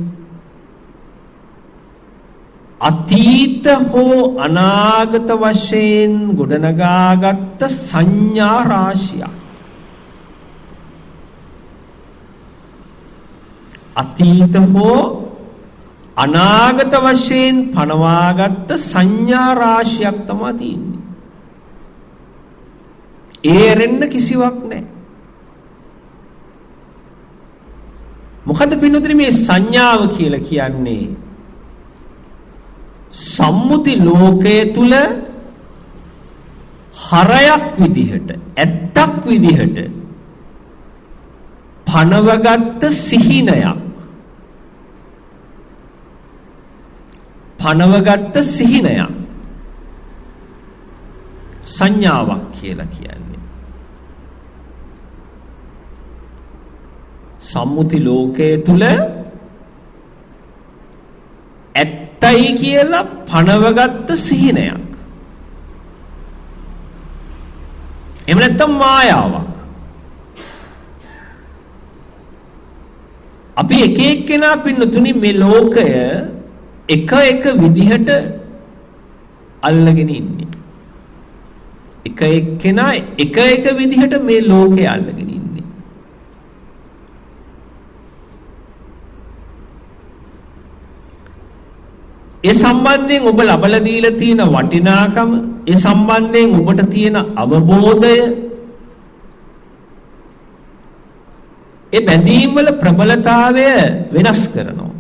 අතීත හෝ අනාගත වශයෙන් ගොඩනගාගත් සංඥා රාශියක්. අතීත හෝ අනාගත වශයෙන් පනවාගත් සංඥා රාශියක් තමයි තියෙන්නේ. ඒරෙන්න කිසිවක් නැහැ. මොකද පින්නතුනි මේ සංඥාව කියලා කියන්නේ සම්මුති ලෝකයේ තුල හරයක් විදිහට ඇත්තක් විදිහට පනවගත්ත සිහිනයක්. පනවගත්ත සිහිනයක් සංඥාවක් කියලා කියන්නේ. සම්මුති ලෝකයේ තුල ඇත්තයි කියලා පනවගත්ත සිහිනයක්. එහෙම නැත්නම් මායාවක්. අපි එක එක්කෙනා පින්නතුනි මේ ලෝකය එක විදිහට අල්ලගෙන ඉන්නේ. එක එක්කෙනා එක එක විදිහට මේ ලෝකේ අල්ලගෙන ඉන්නේ. ඒ සම්බන්ධයෙන් ඔබ ලබලා දීලා තියෙන වටිනාකම, ඒ සම්බන්ධයෙන් ඔබට තියෙන අවබෝධය, ඒ බැඳීම් වල ප්‍රබලතාවය වෙනස් කරනවා.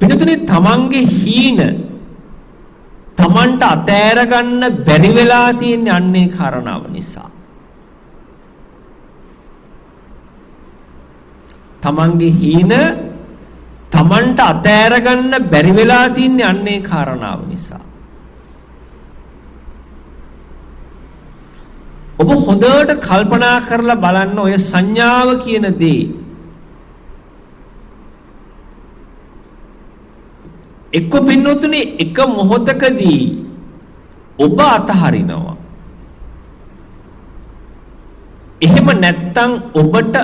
පිටුතුනේ තමන්ගේ හීන තමන්ට අතෑර ගන්න බැරි වෙලා තියෙන අන්නේ කාරණාව නිසා. තමන්ගේ හීන තමන්ට අතෑර ගන්න බැරි වෙලා තියෙන අන්නේ කාරණාව නිසා. ඔබ හොඳට කල්පනා කරලා බලන්න ඔය සංඥාව කියන දේ. එක්ක පින්නොතුනේ එක මොහොතකදී ඔබ අතහරිනවා. එහෙම නැත්තම් ඔබට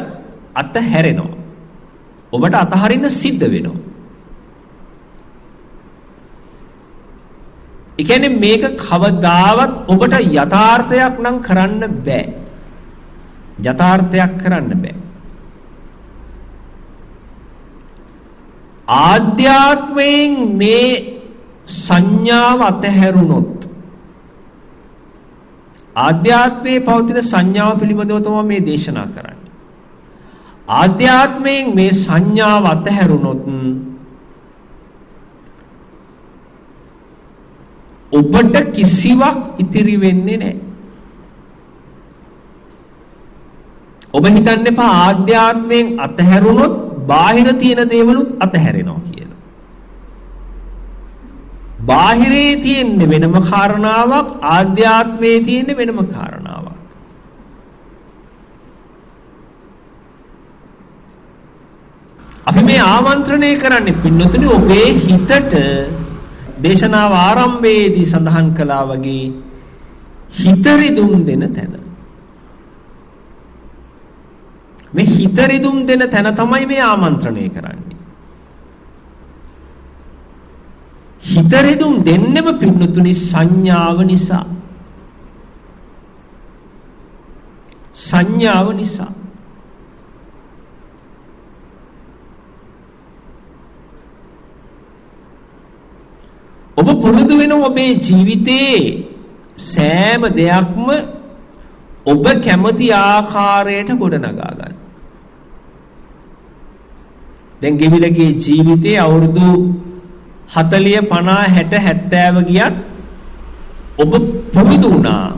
අතහැරෙනවා. ඔබට අතහරින්න සිද්ධ වෙනවා. ඒ කියන්නේ මේක කවදාවත් ඔබට යථාර්ථයක් නම් කරන්න බෑ. යථාර්ථයක් කරන්න බෑ. ආධ්‍යාත්මයෙන් මේ සංඥාව අතහැරුණොත්, ආධ්‍යාත්මයේ පවතින සංඥාව පිළිබඳව තමයි මේ දේශනා කරන්නේ. ආධ්‍යාත්මයෙන් මේ සංඥාව අතහැරුණොත් ඔබට කිසිවක් ඉතිරි වෙන්නේ නැහැ. ඔබ හිතන්න එපා ආධ්‍යාත්මයෙන් අතහැරුණොත් බාහිර තියෙන දේවලුත් අතහැරෙනවා කියලා. බාහිරේ තියෙන වෙනම කාරණාවක්, ආධ්‍යාත්මයේ තියෙන වෙනම කාරණාවක්. අපි මේ ආමන්ත්‍රණය කරන්නේ පින්නතුනි ඔබේ හිතට දේශනාව ආරම්භයේදී සඳහන් කළා වගේ හිත රිදුම් දෙන තැන. මේ හිත රිදුම් දෙන තැන තමයි මේ ආමන්ත්‍රණය කරන්නේ. හිත රිදුම් දෙන්නෙම පින්නතුනි සංඥාව නිසා. සංඥාව නිසා. ඔබ පුරුදු වෙන ඔබේ ජීවිතයේ සෑම දෙයක්ම ඔබ කැමති ආකාරයට ගොඩනගා ගන්න. දැන් ගෙවිලගේ ජීවිතයේ අවුරුදු 40 50 60 70 ගියත් ඔබ පුරුදු වුණා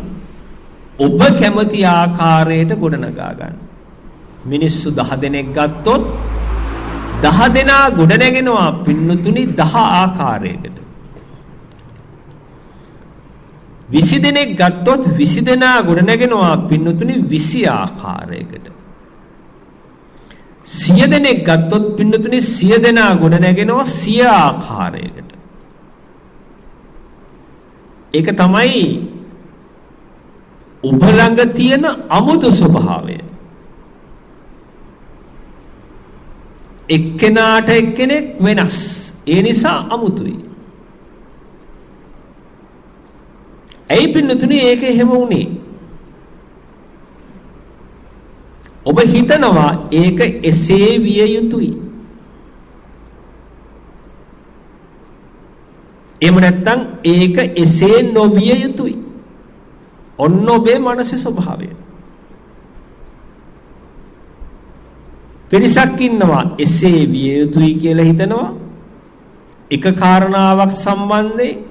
ඔබ කැමති ආකාරයට ගොඩනගා ගන්න. මිනිස්සු 10 දෙනෙක් ගත්තොත් 10 දෙනා ගොඩනගෙනවා පින්නතුනි 10 ආකාරයකට. 20 දෙනෙක් ගත්තොත් 20 දෙනා ගොඩනගෙනවා පින්නතුනි 20 ආකාරයකට. 100 දෙනෙක් ගත්තොත් පින්නතුනි 100 දෙනා ගොඩනගෙනවා 100 ආකාරයකට. ඒක තමයි ඔබ ළඟ තියෙන අමුතු ස්වභාවය. එක්කෙනාට එක්කෙනෙක් වෙනස්. ඒ නිසා අමුතුයි. ඇයි පින්නතුනි ඒක එහෙම වුනේ? ඔබ හිතනවා ඒක එසේ විය යුතුයි. එහෙම නැත්නම් ඒක එසේ නොවිය යුතුයි. ඔන්න ඔබේ මානසික ස්වභාවය. පිරිසක් ඉන්නවා එසේ විය යුතුයි කියලා හිතනවා. එක කාරණාවක් සම්බන්ධයෙන්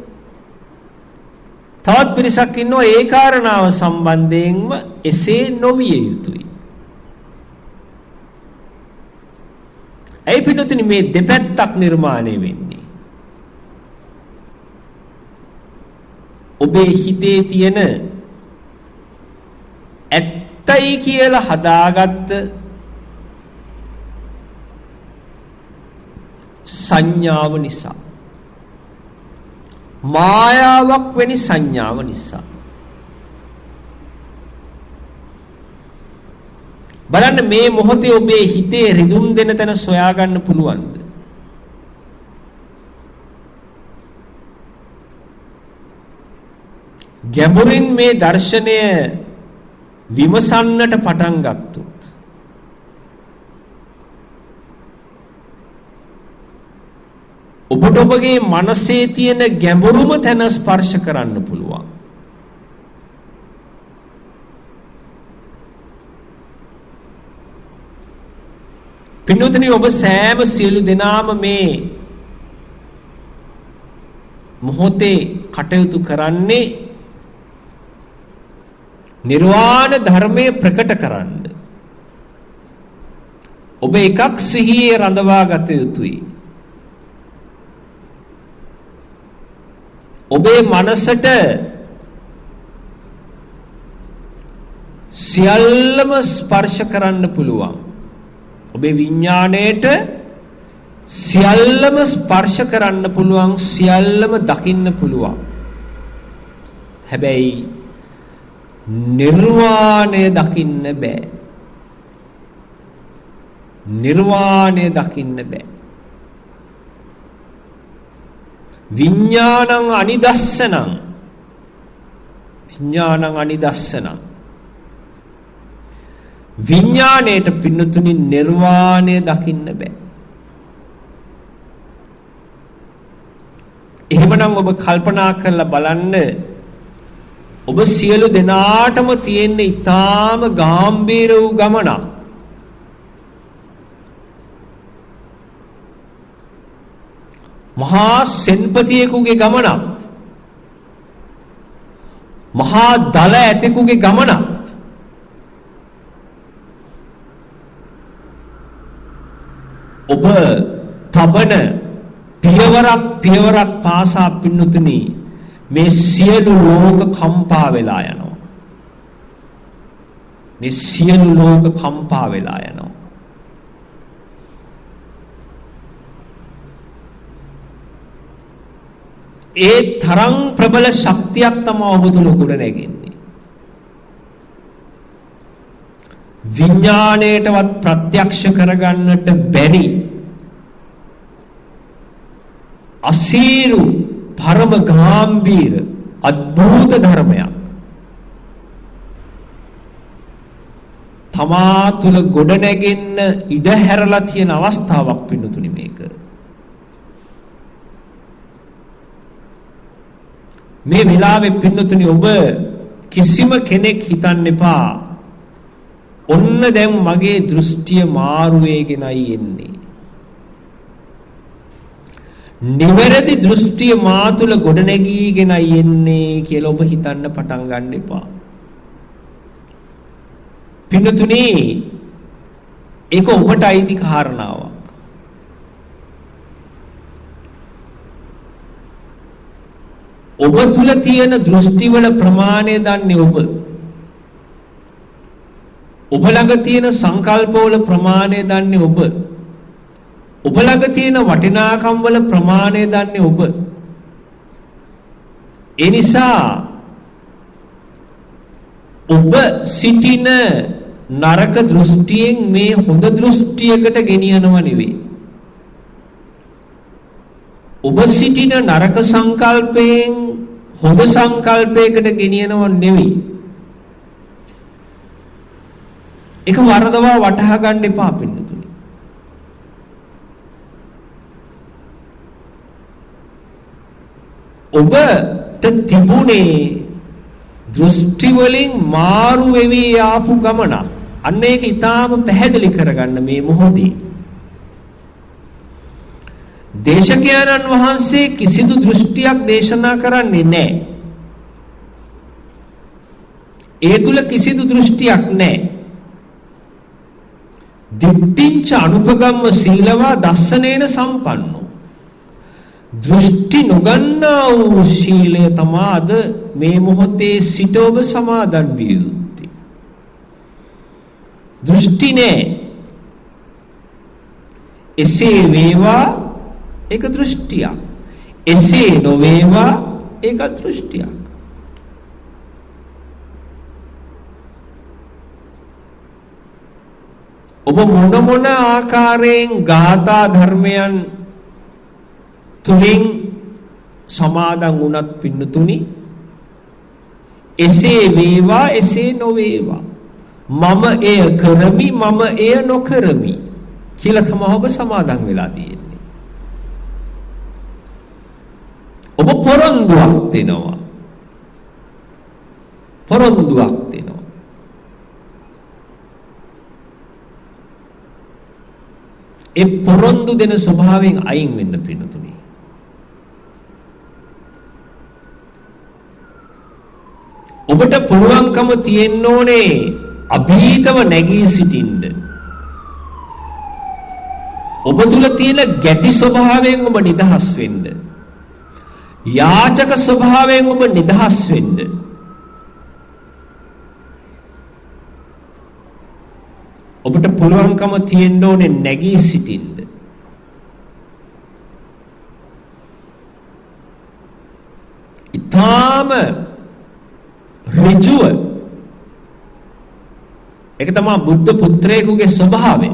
තවත් පිරිසක් ඉන්නවා ඒ කාරණාව සම්බන්ධයෙන්ම එසේ නොවිය යුතුයි. ඒ පිටුතුනි මේ දෙපැත්තක් නිර්මාණය වෙන්නේ. ඔබේ හිතේ තියෙන ඇත්තයි කියලා හදාගත්ත සංඥාව නිසා. මායාවක් වෙනි සංඥාව නිසා. බලන්න මේ මොහොතේ ඔබේ හිතේ රිදුම් දෙන තැන සොයා ගන්න පුළුවන්ද? ගැඹුරින් මේ දර්ශනය විමසන්නට පටන් ගත්තොත් ඔබට ඔබගේ මනසේ තියෙන ගැඹුරුම තැන ස්පර්ශ කරන්න පුළුවන්. පින්වතුනි, ඔබ සෑම සියලු දෙනාම මේ මොහොතේ කටයුතු කරන්නේ නිර්වාණ ධර්මයේ ප්‍රකට කරන්න. ඔබ එකක් සිහියේ රඳවා ගත යුතුයි. ඔබේ මනසට සියල්ලම ස්පර්ශ කරන්න පුළුවන්. ඔබේ විඥාණයට සියල්ලම ස්පර්ශ කරන්න පුළුවන්, සියල්ලම දකින්න පුළුවන්. හැබැයි නිර්වාණය දකින්න බෑ. නිර්වාණය දකින්න බෑ. විඥානං අනිදස්සනං, විඥානං අනිදස්සනං. විඥාණයට පින්නතුනි නිර්වාණය දකින්න බෑ. එහෙමනම් ඔබ කල්පනා කරලා බලන්න, ඔබ සියලු දෙනාටම තියෙන ඊටාම ගැඹීර වූ ගමනක්. මහා සෙන්පතියෙකුගේ ගමනක්. මහා දල ඇතෙකුගේ ගමනක්. ඔබ තබන පියවරක් පාසා පින්නතුනි මේ සියලු ලෝක කම්පා වෙලා යනවා. මේ සියලු ලෝක කම්පා වෙලා යනවා. ඒ තරම් ප්‍රබල ශක්තියක් තමයි ඔබ තුල ගොඩ නැගෙන්නේ. විඥාණයටවත් ප්‍රත්‍යක්ෂ කරගන්නට බැරි අසීරු පරම ගාම්භීර අද්භූත ධර්මයක් තමා තුල ගොඩ නැගෙන්න ඉඩ හැරලා තියෙන අවස්ථාවක් පින්නතුනි මේක. මේ වෙලාවේ පින්නතුනි ඔබ කිසිම කෙනෙක් හිතන්න එපා ඔන්න දැන් මගේ දෘෂ්ටිය මාරු වෙගෙනයි එන්නේ. නිවැරදි දෘෂ්ටිය මා තුල ගොඩ නැගීගෙනයි එන්නේ කියලා ඔබ හිතන්න පටන් ගන්න එපා. පින්නතුනි ඒක ඔබට අයිති කාරණාවක්. ඔබ තුල තියෙන දෘෂ්ටිවල ප්‍රමාණය දන්නේ ඔබ. ඔබ ළඟ තියෙන සංකල්පවල ප්‍රමාණය දන්නේ ඔබ. ඔබ ළඟ තියෙන වටිනාකම් වල ප්‍රමාණය දන්නේ ඔබ. ඒ නිසා ඔබ සිටින නරක දෘෂ්ටියෙන් මේ හොඳ දෘෂ්ටියකට ගෙනියනව නෙවෙයි. ඔබ සිටින නරක සංකල්පයෙන් හොඳ සංකල්පයකට ගෙනියනව නෙවෙයි. ඒක වරදවා වටහා ගන්න එපා පින්නතුනි. ඔබට තිබුණේ දෘෂ්ටි වලින් මාරු වෙවි ආපු ගමන. අන්න ඒක ඊටාම පැහැදිලි කරගන්න මේ මොහොතේ. දේශකයන්න් වහන්සේ කිසිදු දෘෂ්ටියක් දේශනා කරන්නේ නැහැ. ඒ තුල කිසිදු දෘෂ්ටියක් නැහැ. දිට්ඨිංච අනුපගම්ම සීලවා දස්සනේන සම්පන්නෝ. දෘෂ්ටි නොගන්නා වූ ශීලය තමාද මේ මොහොතේ සිට ඔබ සමාදන් විය යුත්තේ. දෘෂ්ටි නෑ. එසේ වේවා ඒක දෘෂ්ටියක්. එසේ නොවේවා ඒක දෘෂ්ටියක්. ඔබ මොන ආකාරයෙන් ගාථා ධර්මයන් තුලින් සමාදන් වුණත් පින්නතුනි එසේ වේවා එසේ නොවේවා. මම එය කරමි මම එය නොකරමි කියලා තමයි ඔබ සමාදන් වෙලා තියෙන්නේ. ඔබ පොරොන්දුවක් දෙනවා. පොරොන්දුවක් දෙනවා. ඒ පොරොන්දු දෙන ස්වභාවයෙන් අයින් වෙන්න පිණුතුනි. ඔබට පුළුවන්කම තියෙන්න ඕනේ අභීතව නැගී සිටින්න. ඔබ තුල තියෙන ගැටි ස්වභාවයෙන් ඔබ නිදහස් වෙන්න. යාචක ස්වභාවයෙන් ඔබ නිදහස් වෙන්න. ඔබට පුළුවන්කම තියෙන්න ඕනේ නැගී සිටින්න. ඊටාම ඍජුව. ඒක තමයි බුද්ධ පුත්‍රයෙකුගේ ස්වභාවය.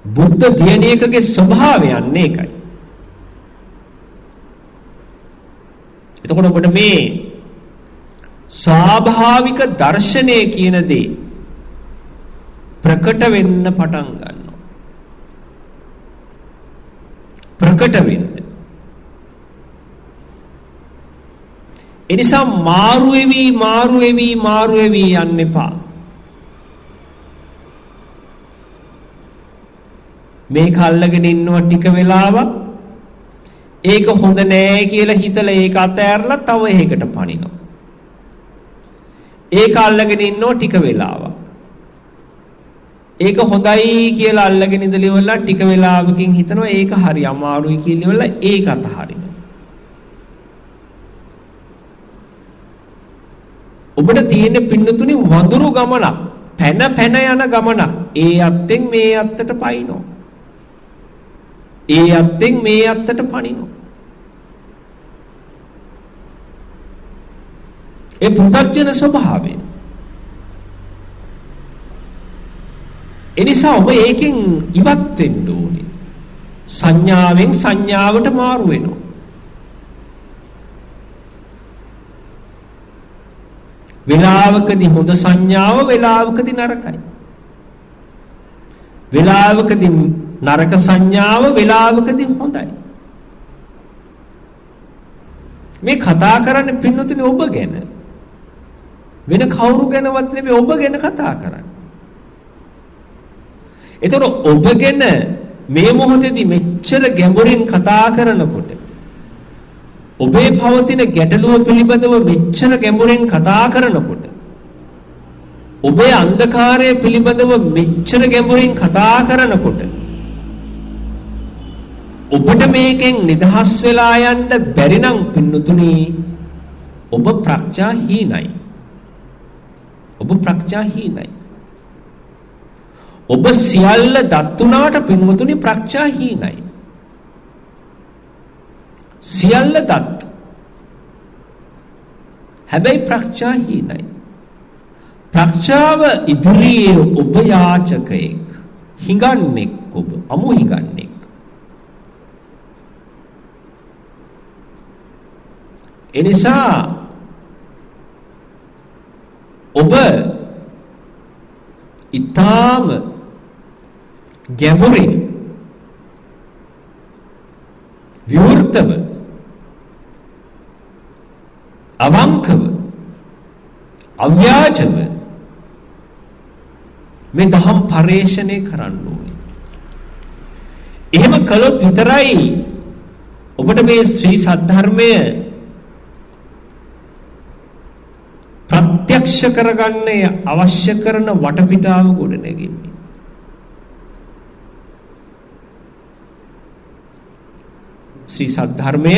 බුද්ධ දියණියකගේ ස්වභාවය අන්නේ ඒකයි. එතකොට ඔබට මේ ස්වාභාවික දර්ශනය කියන දේ ප්‍රකට වෙන්න පටන් ගන්නවා. ප්‍රකට වෙන්න. එනිසා මාරු වෙවි යන්න එපා. මේක අල්ලගෙන ඉන්නවා ටික වෙලාවක්. ඒක හොඳ නෑ කියලා හිතලා ඒක අතෑරලා තව එකකට පනිනවා. ඒක අල්ලගෙන ඉන්නවා ටික වෙලාවක්. ඒක හොඳයි කියලා අල්ලගෙන ඉඳලා ඉවරලා ටික වෙලාවකින් හිතනවා ඒක හරි අමාරුයි කියලා ඉවරලා ඒක අතහරිනවා. ඔබට තියෙන පින්නතුනි වඳුරු ගමනක්, පැන යන ගමනක්. ඒ අත්තෙන් මේ අත්තට පයින්නවා. ඒ අත්තෙන් මේ අත්තට පනිනවා. ඒ පු탁ජන ස්වභාවය. එනිසා ඔබ ඒකෙන් ඉවත් වෙන්න ඕනේ. සංඥාවෙන් සංඥාවට මාරු වෙනවා. වේලාවකදී හොඳ සංඥාව, වේලාවකදී නරකයි. වේලාවකදී නරක සංඥාව, වේලාවකදී හොඳයි. මේ කතා කරන්නේ පින්නතුනේ ඔබ ගැන. වෙන කවුරු ගැනවත් නෙමෙයි, ඔබ ගැන කතා කරන්නේ. එතකොට ඔබ ගැන මේ මොහොතේදී මෙච්චර ගැඹුරින් කතා කරනකොට, ඔබේ පවතින ගැටලුව පිළිබඳව මෙච්චර ගැඹුරින් කතා කරනකොට, ඔබේ අන්ධකාරය පිළිබඳව මෙච්චර ගැඹුරින් කතා කරනකොට, ඔබට මේකෙන් නිදහස් වෙලා යන්න බැරි නම් පින්නතුනි, ඔබ ප්‍රඥාහීනයි. ඔබ ප්‍රඥාහීනයි. ඔබ සියල්ල දත්ුණාට පින්වතුනි ප්‍රඥාහීනයි. සියල්ල දත්. හැබැයි ප්‍රඥාහීනයි. ප්‍රඥාව ඉදිරියේ ඔබ යාචකයෙක්, හිඟන්නෙක්, ඔබ අමු හිඟන්නෙක්. එනිසා ඔබ ඊටාම ගැඹුරින් විවෘතව අවංකව අව්‍යාජව මේ දහම් පරිශ්‍රණය කරන්න ඕනේ. එහෙම කළොත් විතරයි ඔබට මේ ශ්‍රී සද්ධර්මය ප්‍රත්‍යක්ෂ කරගන්න අවශ්‍ය කරන වටපිටාව ගොඩ නැගෙන්නේ. ශ්‍රී සද්ධර්මය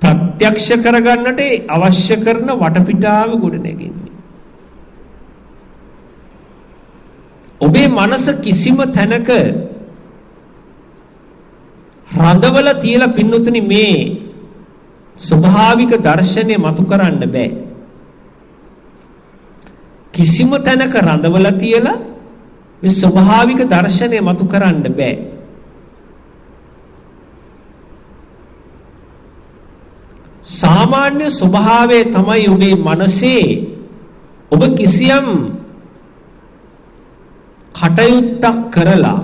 ප්‍රත්‍යක්ෂ කරගන්නට අවශ්‍ය කරන වටපිටාව ගොඩ නැගෙන්නේ. ඔබේ මනස කිසිම තැනක රඳවල තියලා පින්නතුනි මේ ස්වභාවික දර්ශනය මතු කරන්න බෑ. කිසිම තැනක රඳවල තියලා මේ ස්වභාවික දර්ශනය මතු කරන්න බෑ. සාමාන්‍ය ස්වභාවය තමයි ඔබේ මනසේ ඔබ කිසියම් කටයුත්තක් කරලා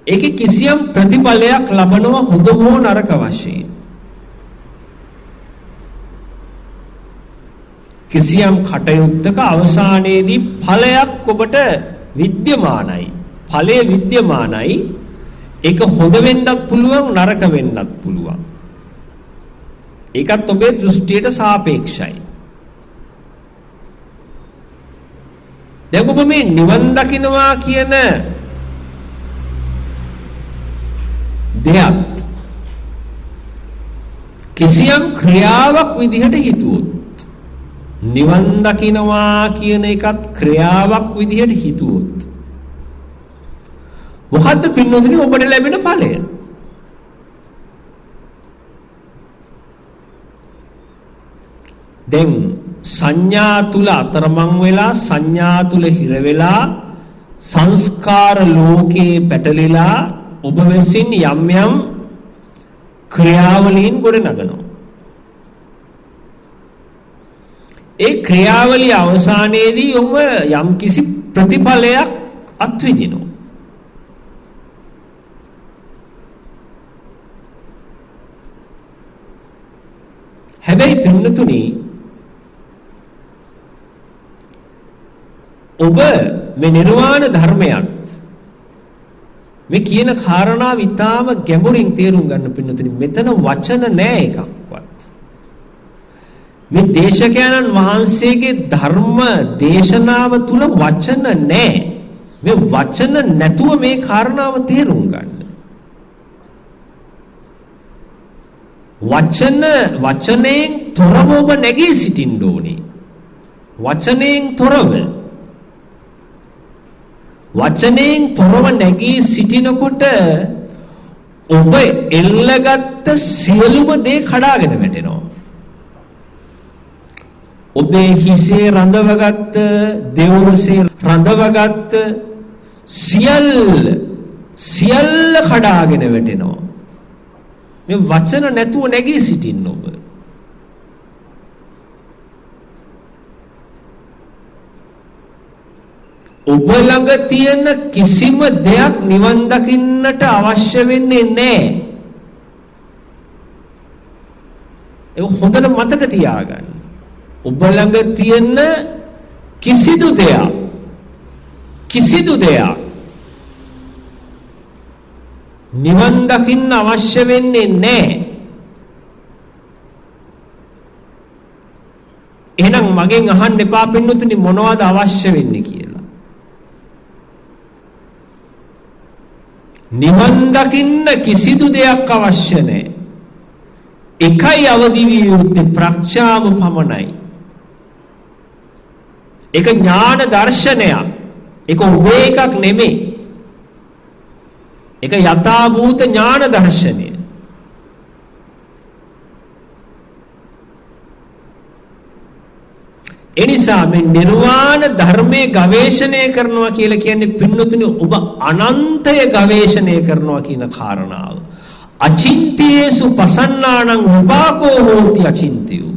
ඒකේ කිසියම් ප්‍රතිඵලයක් ලබනවා හොඳ හෝ නරක වශයෙන්. කිසියම් කටයුත්තක අවසානයේදී ඵලයක් ඔබට විද්‍යමානයි. ඵලය විද්‍යමානයි. ඒක හොඳ වෙන්නත් පුළුවන් නරක වෙන්නත් පුළුවන්. ඒකත් ඔබේ දෘෂ්ටියට සාපේක්ෂයි. දැන් ඔබ මේ නිවන් දකින්නවා කියන දෙයක් කිසියම් ක්‍රියාවක් විදිහට හිතුවොත් නිවන් දකින්නවා කියන එකත් ක්‍රියාවක් විදිහට හිතුවොත් මොකද්ද පින්නතුනි ඔබට ලැබෙන ඵලය? දැන් සංඥා තුල අතරමං වෙලා සංඥා තුල හිර වෙලා සංස්කාර ලෝකේ පැටලිලා ඔබ විසින් යම් යම් ක්‍රියාවලීන් ගොඩනගනවා. ඒ ක්‍රියාවලිය අවසානයේදී ඔබ යම් කිසි ප්‍රතිඵලයක් අත්විඳිනවා. හැබැයි පින්නතුනි ඔබ මේ නිර්වාණ ධර්මයත් මේ කියන කාරණාව ඉතාම ගැඹුරින් තේරුම් ගන්න පින්නතුනි මෙතන වචන නෑ එකක්වත්. මේ දේශකයන්න් වහන්සේගේ ධර්ම දේශනාව තුල වචන නෑ. මේ වචන නැතුව මේ කාරණාව තේරුම් ගන්න. වචනයෙන් තොරව ඔබ නැගී සිටින්න ඕනේ. වචනයෙන් තොරව නැගී සිටිනකොට ඔබ එල්ලගත්ත සියලුම දේ කඩාගෙන වැටෙනවා. ඔබේ හිසේ රඳවගත්ත දෙවොල්සේ රඳවගත්ත සියල්ල කඩාගෙන වැටෙනවා. මේ වචන නැතුව නැගී සිටින්න ඔබ. ඔබ ළඟ තියෙන කිසිම දෙයක් නිවන් දකින්නට අවශ්‍ය වෙන්නේ නැහැ. ඒක හොඳට මතක තියාගන්න. ඔබ ළඟ තියෙන කිසිදු දෙයක් නිවන් දකින්න අවශ්‍ය වෙන්නේ නැහැ. එහෙනම් මගෙන් අහන්න එපා පින්නතුනි මොනවද අවශ්‍ය වෙන්නේ කියලා. නිවන් දකින්න කිසිදු දෙයක් අවශ්‍ය නැහැ. එකයි අවදි විය යුත්තේ ප්‍රඥාව පමණයි. ඒක ඥාන දර්ශනයක්. ඒක ඔබේ එකක් නෙමෙයි. ඒක යථාභූත ඥාන දර්ශනය. එනිසා මේ නිර්වාණ ධර්මයේ ගවේෂණය කරනවා කියලා කියන්නේ පින්නතුනි ඔබ අනන්තය ගවේෂණය කරනවා කියන කාරණාව. අචින්තයේසු පසන්නානං විපාකෝ හෝති අචින්තයෝ.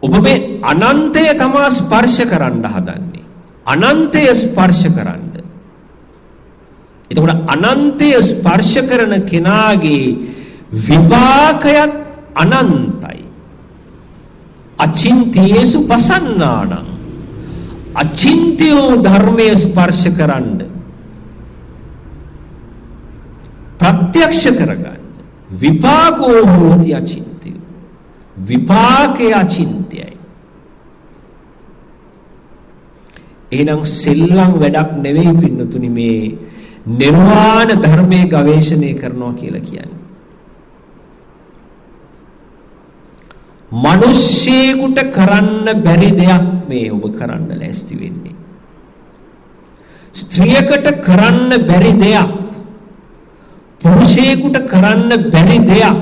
ඔබ මේ අනන්තය තමයි ස්පර්ශ කරන්න හදන්නේ. අනන්තය ස්පර්ශ කරන්න. එතකොට අනන්තය ස්පර්ශ කරන කෙනාගේ විපාකයත් අනන්තයි. අචින්තයේසු පසන්නානං අචින්තයෝ ධර්මයේ ස්පර්ශ කරන්න ප්‍රත්‍යක්ෂ කරගන්න විපාකෝ හෝති අචින්තයෝ. විපාකේ අචින්තයයි. එහෙනම් සෙල්ලම් වැඩක් නෙවෙයි පින්නතුනි මේ නිර්වාණ ධර්මයේ ගවේෂණය කරනවා කියලා කියන්නේ. මිනිස්සෙකුට කරන්න බැරි දෙයක් මේ ඔබ කරන්න ලෑස්ති වෙන්නේ. ස්ත්‍රියකට කරන්න බැරි දෙයක්, පුරුෂයෙකුට කරන්න බැරි දෙයක්,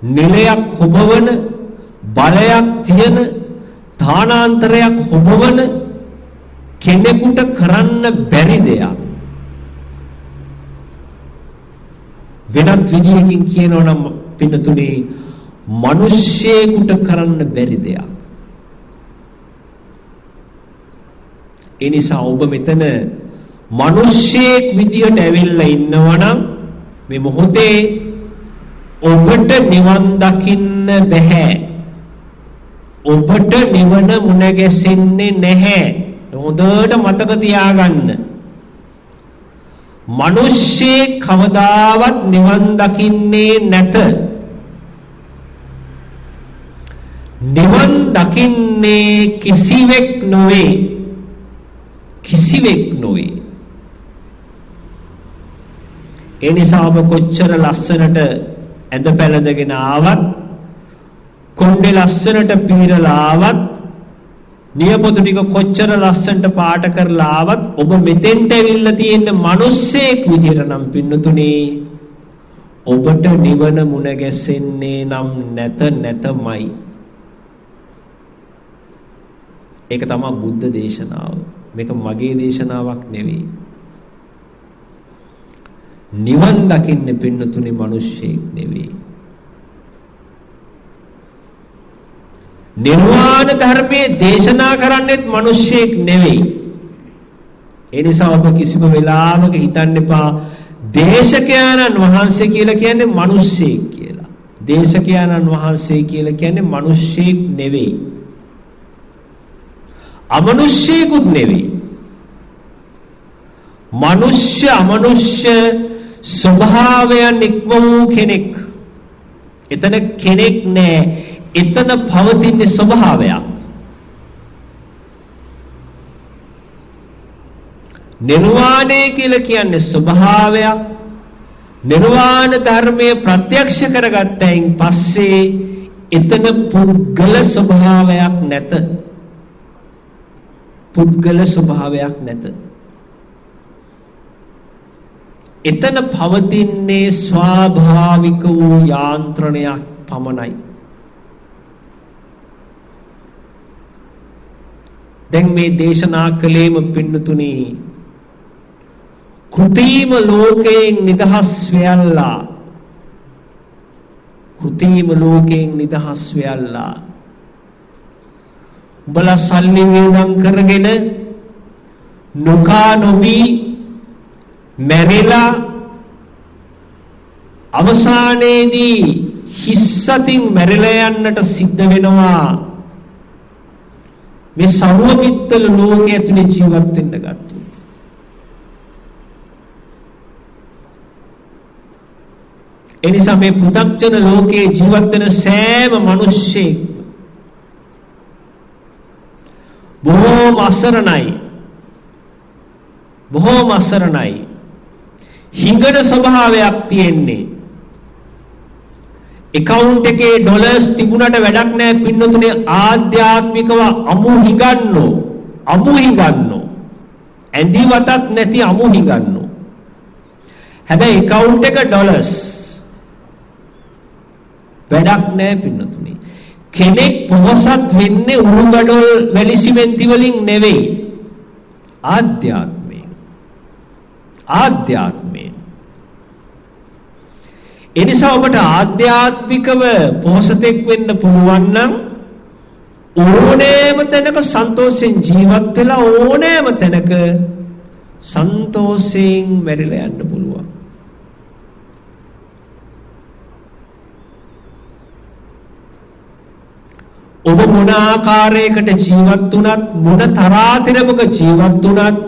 නිලයක් හොබවන, බලයක් තියෙන, තානාන්තරයක් හොබවන කෙනෙකුට කරන්න බැරි දෙයක් වෙනත් විදියකින් කියනවා නම් පින්නතුනේ මිනිස්සෙකුට කරන්න බැරි දෙයක්. ඒ නිසා ඔබ මෙතන මිනිස්සෙක් විදියට ඇවිල්ලා ඉන්නවනම් මේ මොහොතේ ඔබට නිවන් දකින්න බෑ. ඔබට නිවන මුණ ගැසෙන්නේ නැහැ. හොඳට මතක තියාගන්න. මිනිස්සෙක් කවදාවත් නිවන් දකින්නේ නැත. නිවන් දකින්නේ කිසිවෙක් නොවේ. කිසිවෙක් නොවේ. ඒ නිසා ඔබ කොච්චර ලස්සනට ඇඳ පැළඳගෙන ආවත්, කොණ්ඩේ ලස්සනට පීරලා ආවත්, නියපොතු ටික කොච්චර ලස්සනට පාට කරලා ආවත්, ඔබ මෙතෙන්ට ඇවිල්ලා තියෙන මිනිස්සෙක් විදියට නම් පින්නතුනේ ඔබට නිවන මුණ ගැසෙන්නේ නම් නැතමයි. ඒක තමයි බුද්ධ දේශනාව. මේක මගේ දේශනාවක් නෙවෙයි. නිවන් දකින්න පින්නතුනේ මිනිස්සෙක් නෙවෙයි. නිර්වාණ ධර්මයේ දේශනා කරන්නෙත් මිනිස්සෙක් නෙවෙයි. ඒ නිසා ඔබ කිසිම වෙලාවක හිතන්න එපා දේශකයන්න් වහන්සේ කියලා කියන්නේ මිනිස්සෙක් කියලා. දේශකයන්න් වහන්සේ කියලා කියන්නේ මිනිස්සෙක් නෙවෙයි. අමනුෂ්‍යයෙකුත් නෙවෙයි. මනුෂ්‍ය අමනුෂ්‍ය ස්වභාවයන් ඉක්ම වූ කෙනෙක්. එතන කෙනෙක් නෑ. එතන පවතින ස්වභාවයක්. නිර්වාණය කියලා කියන්නේ ස්වභාවයක්. නිර්වාණ ධර්මයේ ප්‍රත්‍යක්ෂ කරගත්තයින් පස්සේ එතන පුද්ගල ස්වභාවයක් නැත. පුද්ගල ස්වභාවයක් නැත. එතන පවතින්නේ ස්වාභාවික වූ යාන්ත්‍රණයක් පමණයි. දැන් මේ දේශනා කලේම පින්නතුනි කෘත්‍රිම ලෝකයෙන් නිදහස් වෙයල්ලා, කෘත්‍රිම ලෝකයෙන් නිදහස් වෙයල්ලා උඹලා සල්ලි වියදම් කරගෙන නොකා නොබී මැරිලා අවසානයේදී හිස්සතින් මැරිලා යන්නට සිද්ධ වෙනවා. මේ සර්වවිත්තල ලෝකයේ ඇතුලේ ජීවත් වෙන්න ගත්තොත්. එනිසා මේ පෘථග්ජන ලෝකයේ ජීවත් වෙන සෑම මිනිස්සෙක් බොහෝම අසරණයි. බොහෝම අසරණයි. හිඟන ස්වභාවයක් තියෙන්නේ. account එකේ ඩොලර්ස් තිබුණට වැඩක් නැහැ පින්නතුනේ. ආධ්‍යාත්මිකව අමු හිඟන්නෝ. ඇඳිවතක් නැති අමු හිඟන්නෝ. හැබැයි account එක ඩොලර්ස් වැඩක් නැහැ පින්නතුනේ. කෙනෙක් පොහොසත් වෙන්නේ උරුගඩොල් වැලි සිමෙන්ති වලින් නෙවෙයි. ආධ්‍යාත්මයෙන්. එනිසා ඔබට ආධ්‍යාත්මිකව පොහොසතෙක් වෙන්න පුළුවන් නම් ඕනෑම තැනක සන්තෝෂයෙන් ජීවත් වෙලා ඕනෑම තැනක සන්තෝෂයෙන් මැරිලා යන්න පුළුවන්. ඔබ මොන ආකාරයකට ජීවත් වුණත්, මොන තරාතිරමක ජීවත් වුණත්,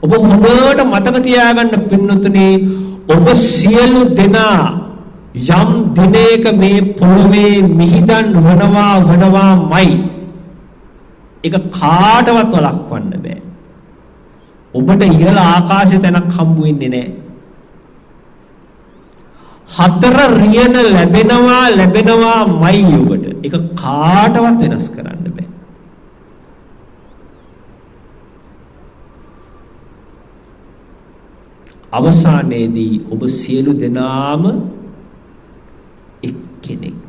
ඔබ හොඳට මතක තියාගන්න පින්නතුනේ, ඔබ සියලු දෙනා යම් දිනයක මේ පොළවේ මිහිදන් වනවාමයි. ඒක කාටවත් වළක්වන්න බෑ. ඔබට ඉහළ ආකාශයේ තැනක් හම්බ වෙන්නේ නැහැ. හතර රියන ලැබෙනවාමයි ඔබට. ඒක කාටවත් වෙනස් කරන්න බෑ. අවසානයේදී ඔබ සියලු දෙනාම එක්කෙනෙක්.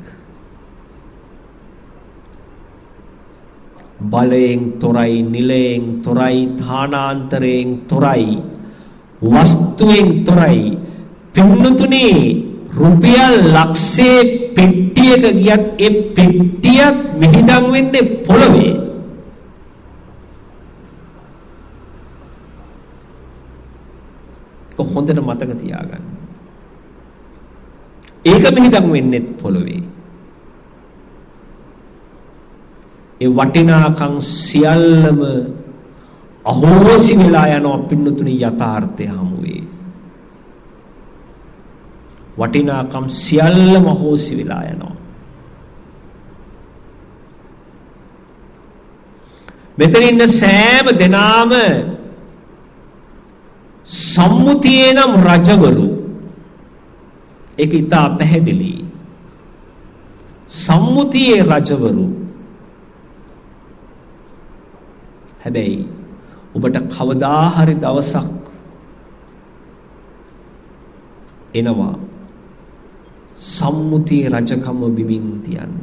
බලයෙන් තොරයි, නිලයෙන් තොරයි, ථානාන්තරයෙන් තොරයි, වස්තුවෙන් තොරයි, පින්නතුනේ රුපියල් ලක්ෂයේ පෙට්ටියක ගියත් ඒ පෙට්ටියත් විහිදම් වෙන්නේ පොළවේ. හොඳට මතක තියාගන්න. ඒක විහිදම් වෙන්නේ පොළවේ. ඒ වටිනාකම් සියල්ලම අහෝසි වෙලා යනවා පින්නතුනි යථාර්ථය හමුවේ. වටිනාකම් සියල්ලම අහෝසි වෙලා යනවා. මෙතන ඉන්න සෑම දෙනාම සම්මුතියේ නම් රජවරු. ඒක ඉතා පැහැදිලි. සම්මුතියේ රජවරු. හැබැයි ඔබට කවදා හරි දවසක් එනවා සම්මුතියේ රජකම බිමින් තියන්න.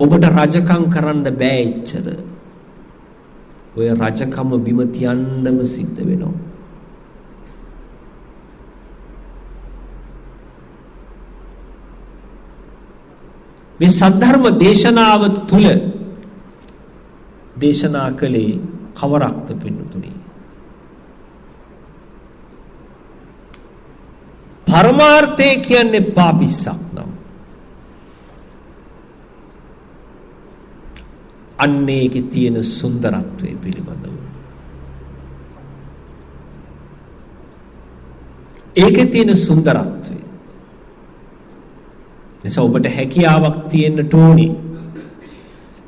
ඔබට රජකම් කරන්න බෑ එච්චර. ඔය රජකම බිම තියන්නම සිද්ධ වෙනවා. මේ සද්ධර්ම දේශනාව තුල දේශනා කළේ කවරක්ද පින්නතුනි? පරමාර්ථය කියන්නේ පාපිස්සක් නම් අන්නේකේ තියෙන සුන්දරත්වය පිළිබඳව. ඒකේ තියෙන සුන්දරත්වය. නිසා ඔබට හැකියාවක් තියෙන්න ඕනේ.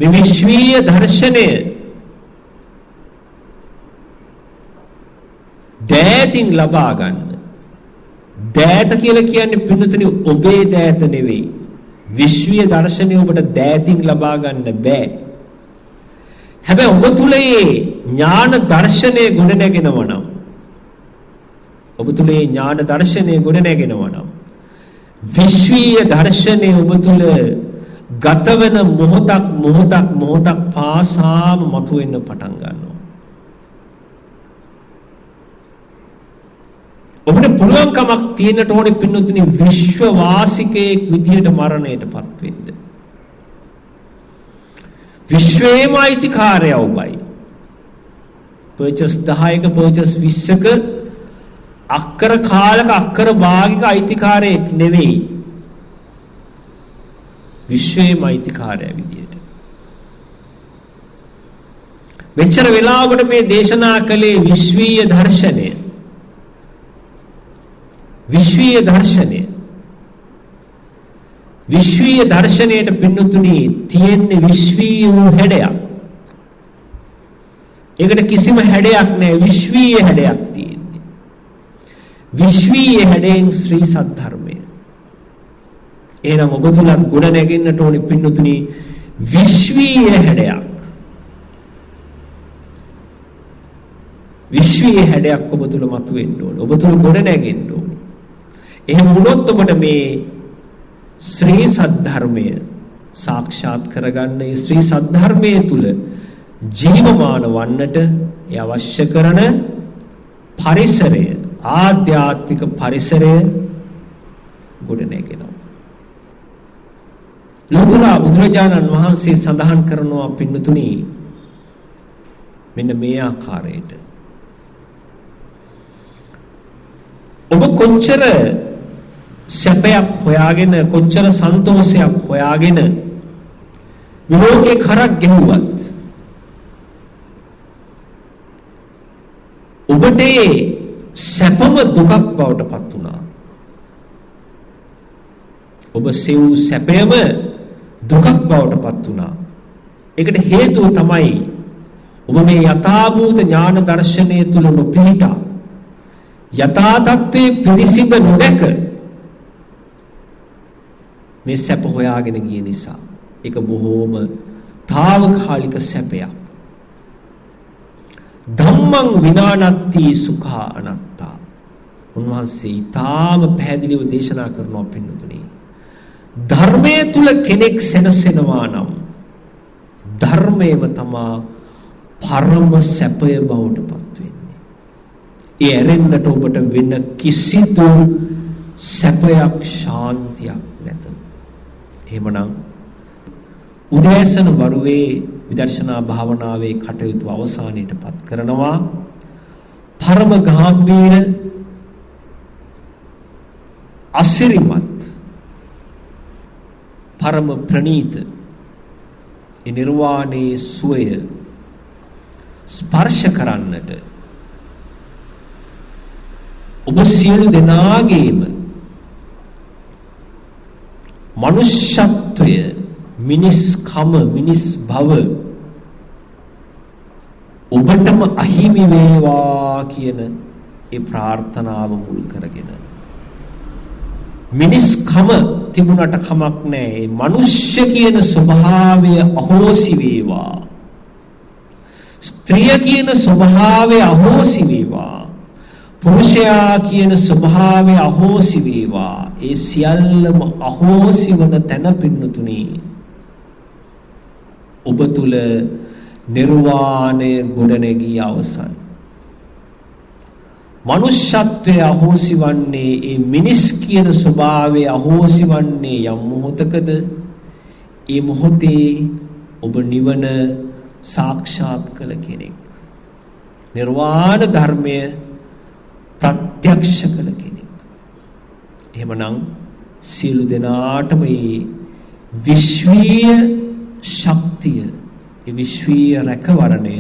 මේ විශ්වීය දර්ශනය දෑතින් ලබා ගන්න. දෑත කියලා කියන්නේ පින්නතුනි ඔබේ දෑත නෙවෙයි. විශ්වීය දර්ශනය ඔබට දෑතින් ලබා ගන්න බෑ. හැබැයි ඔබ තුලේ ඥාන දර්ශනය ගොඩ නැගෙනවා නම් ඔබ තුලේ ඥාන දර්ශනය ගොඩ නැගෙනවා නම් විශ්වීය දර්ශනය ඔබ තුල ගතවන මොහොතක් පාසාම මතුවෙන්න පටන් ගන්නවා. ඔබට පුළුවන්කමක් තියෙනට ඕනේ පින්නතුනි විශ්ව වාසිකයෙක් විදියට මරණයටපත් වෙන්න. විශ්වයේම අයිතිකාරය ඔබයි. පර්චස් 10ක පර්චස් 20ක අක්කර කාලක අක්කර භාගික අයිතිකාරයෙක් නෙවෙයි. විශ්වයේම අයිතිකාරය විදියට. මෙච්චර වෙලාවකට මේ දේශනා කළේ විශ්වීය දර්ශනය. විශ්වීය දර්ශනය. විශ්වීය දර්ශනයට පින්නතුනි තියෙන්නේ විශ්වීය වූ හැඩයක්. ඒකට කිසිම හැඩයක් නැහැ. විශ්වීය හැඩයක් තියෙන්නේ. විශ්වීය හැඩයෙන් ශ්‍රී සද්ධර්මය. එහෙනම් ඔබ තුල ගුණ නැගෙන්නට ඕනේ පින්නතුනි විශ්වීය හැඩයක්. විශ්වීය හැඩයක් ඔබ තුල මතුවෙන්න ඕනේ. ඔබ තුල ගුණ නැගෙන්න ඕනේ. එහෙම වුණොත් ඔබට මේ ශ්‍රී සද්ධර්මය සාක්ෂාත් කරගන්න ඒ ශ්‍රී සද්ධර්මයේ තුල ජීවමාන වන්නට ඒ අවශ්‍ය කරන පරිසරය ආධ්‍යාත්මික පරිසරය ගොඩ නැගෙනවා. ලෝතර බුදුරජාණන් වහන්සේ සඳහන් කරනවා පින්නතුනි මෙන්න මේ ආකාරයට ඔබ කොච්චර සැපයක් හොයාගෙන කොච්චර සන්තෝෂයක් හොයාගෙන විලෝකේ කරක් ගෙවුවත් ඔබට සැපම දුකක් බවට පත් වුණා. ඔබ සෙව් සැපයම දුකක් බවට පත් වුණා. ඒකට හේතුව තමයි ඔබ මේ යථාභූත ඥාන දර්ශනය තුල නොපිහිටා යථා තත්ත්වයේ පිරිසිදු නොදැක මේ සැප හොයාගෙන ගිය නිසා. ඒක බොහෝම తాවකාලික සැපයක්. ධම්මං විනානත්ති සුඛා අනත්තා. උන්වහන්සේ තාම පැහැදිලිව දේශනා කරනවා පින්නතුනි. ධර්මයේ තුල කෙනෙක් සැනසෙනවා නම් ධර්මයේම තමා පරම සැපය බවට පත් වෙන්නේ. ඒ ඇරෙන්නට ඔබට වෙන කිසිදු සැපයක් ශාන්තියක් නැත. එහෙමනම් උදෑසන වරුවේ විදර්ශනා භාවනාවේ කටයුතු අවසානයටපත් කරනවා. පරම ගාම්භීර අසිරිමත් පරම ප්‍රණීත ඒ නිර්වාණයේ සුවය ස්පර්ශ කරන්නට ඔබ සියලු දෙනාගේම මනුෂ්‍යත්වය, මිනිස්කම, මිනිස් භව ඔබටම අහිමි වේවා කියන ඒ ප්‍රාර්ථනාව මුල් කරගෙන මිනිස්කම තිබුණට කමක් නැහැ. මේ මනුෂ්‍ය කියන ස්වභාවය අහෝසි වේවා. ස්ත්‍රිය කියන ස්වභාවය අහෝසි වේවා. පුරුෂයා කියන ස්වභාවය අහෝසි වේවා. ඒ සියල්ලම අහෝසි වන තැන පින්නතුනි ඔබ තුල නිර්වාණය ගොඩනැගී අවසන්. මනුෂ්‍යත්වයේ අහෝසි වන්නේ ඒ මිනිස් කියන ස්වභාවය අහෝසි වන්නේ යම් මොහොතකද ඒ මොහොතේ ඔබ නිවන සාක්ෂාත් කළ කෙනෙක්. නිර්වාණ ධර්මය ප්‍රත්‍යක්ෂ කළ කෙනෙක්. එහෙමනම් සියලු දෙනාටම මේ විශ්වීය ශක්තිය, ඒ විශ්වීය රැකවරණය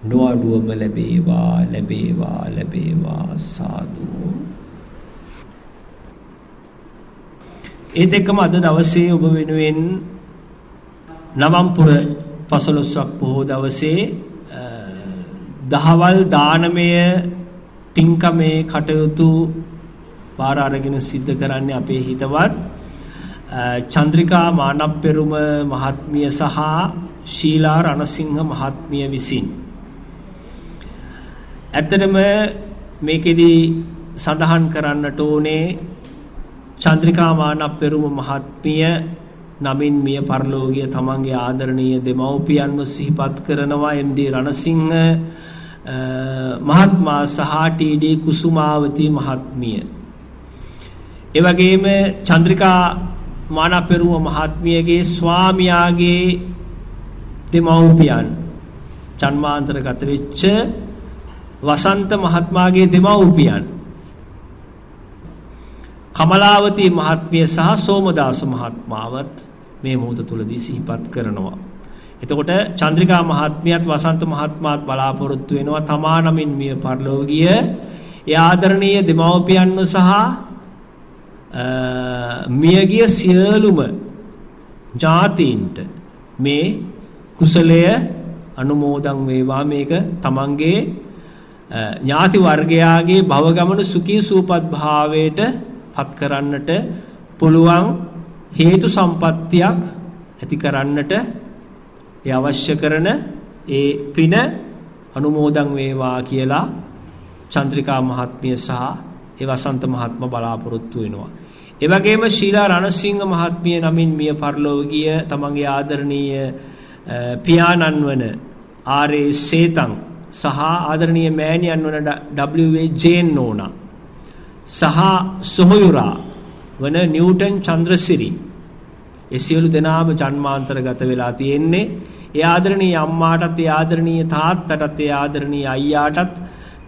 නොඅඩුවම ලැබේවා ලැබේවා ලැබේවා සාදු. ඒත් එක්කම අද දවසේ ඔබ වෙනුවෙන් නවම්පුර 15ක් පොහොය දවසේ දහවල් දානමය පින්කමේ කටයුතු වාර අරගෙන සිද්ධ කරන්නේ අපේ හිතවත් චන්ද්‍රිකා මානප්පෙරුම මහත්මිය සහ ශීලා රණසිංහ මහත්මිය විසින්. ඇත්තටම මේකෙදි සඳහන් කරන්නට ඕනේ චන්ද්‍රිකා මානප්පෙරුම මහත්මිය නමින් මිය පරලෝකීය තමන්ගේ ආදරණීය දෙමව්පියන්ව සිහිපත් කරනවා. එම්.ඩී. රණසිංහ මහත්මයා සහ ටී.ඩී. කුසුමාවතී මහත්මිය. ඒ වගේම චන්ද්‍රිකා මානප්පෙරුම මහත්මියගේ ස්වාමියාගේ දෙමව්පියන් ජන්මාන්තරගත වෙච්ච වසන්ත මහත්මයාගේ දෙමව්පියන් කමලාවතී මහත්මිය සහ සෝමදාස මහත්මාවත් මේ මොහොත තුලදී සිහිපත් කරනවා. එතකොට චන්ද්‍රිකා මහත්මියත් වසන්ත මහත්මාත් බලාපොරොත්තු වෙනවා තමා නමින් මිය පරලෝකීය ඒ ආදරණීය දෙමව්පියන්ව සහ මියගිය සියලුම ඥාතීන්ට මේ කුසලය අනුමෝදන් වේවා. මේක තමන්ගේ ඥාති වර්ගයාගේ භව ගමන සුඛී සූපත් භාවයට පත් කරන්නට පුළුවන් හේතු සම්පත්තියක් ඇති කරන්නට ඒ අවශ්‍ය කරන ඒ පින අනුමෝදන් වේවා කියලා චන්ද්‍රිකා මහත්මිය සහ ඒ වසන්ත මහත්මයා බලාපොරොත්තු වෙනවා. ඒ වගේම ශීලා රණසිංහ මහත්මිය නමින් මිය පරලෝකීය තමන්ගේ ආදරණීය පියාණන් වන ආර්.ඒ. සේතන් සහ ආදරණීය මෑණියන් වන ඩබ්ලිව්.ඒ. ජේන් නෝනා සහ සොහොයුරා වන නිව්ටන් චන්ද්‍රසිරි ඒ සියලු දෙනාම ජන්මාන්තරගත වෙලා තියෙන්නේ. ඒ ආදරණීය අම්මාටත් ඒ ආදරණීය තාත්තටත් ඒ ආදරණීය අයියාටත්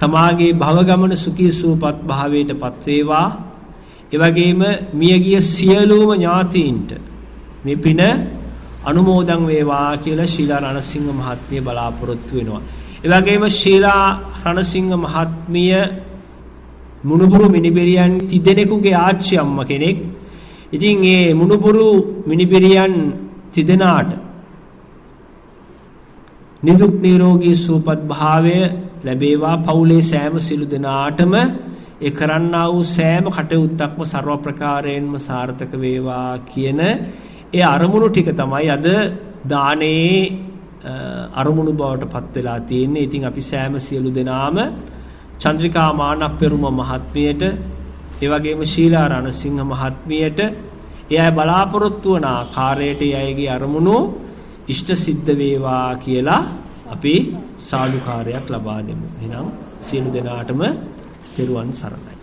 තමාගේ භව ගමන සුඛී සූපත් භාවයට පත් වේවා. ඒ වගේම මියගිය සියලුම ඥාතීන්ට මේ පින අනුමෝදන් වේවා කියලා ශීලා රණසිංහ මහත්මිය බලාපොරොත්තු වෙනවා. ඒ වගේම ශීලා රණසිංහ මහත්මිය මුණුබුරු මිනිබිරියන් තිදෙනෙකුගේ ආච්චි අම්මා කෙනෙක්. ඉතින් ඒ මුණුබුරු මිනිබිරියන් තිදෙනාට නිදුක් නිරෝගී සුවපත් භාවය ලැබේවා. පවුලේ සෑම සිළු දෙනාටම ඒ කරන්නා වූ සෑම කටයුත්තක්ම ਸਰව ප්‍රකාරයෙන්ම සාර්ථක වේවා කියන ඒ අරමුණු ටික තමයි අද දානේ අරමුණු බවට පත් වෙලා තියෙන්නේ. ඉතින් අපි සෑම සියලු දෙනාම චන්ද්‍රිකා මානප්පෙරුම මහත්මියට ඒ වගේම ශීලා රණසිංහ මහත්මියට ඒ අය බලාපොරොත්තු වන ආකාරයට ඒ අයගේ අරමුණු ඉෂ්ට සිද්ධ වේවා කියලා අපි සාදුකාරයක් ලබා දෙමු. එහෙනම් සියලු දෙනාටම තෙරුවන් සරණයි.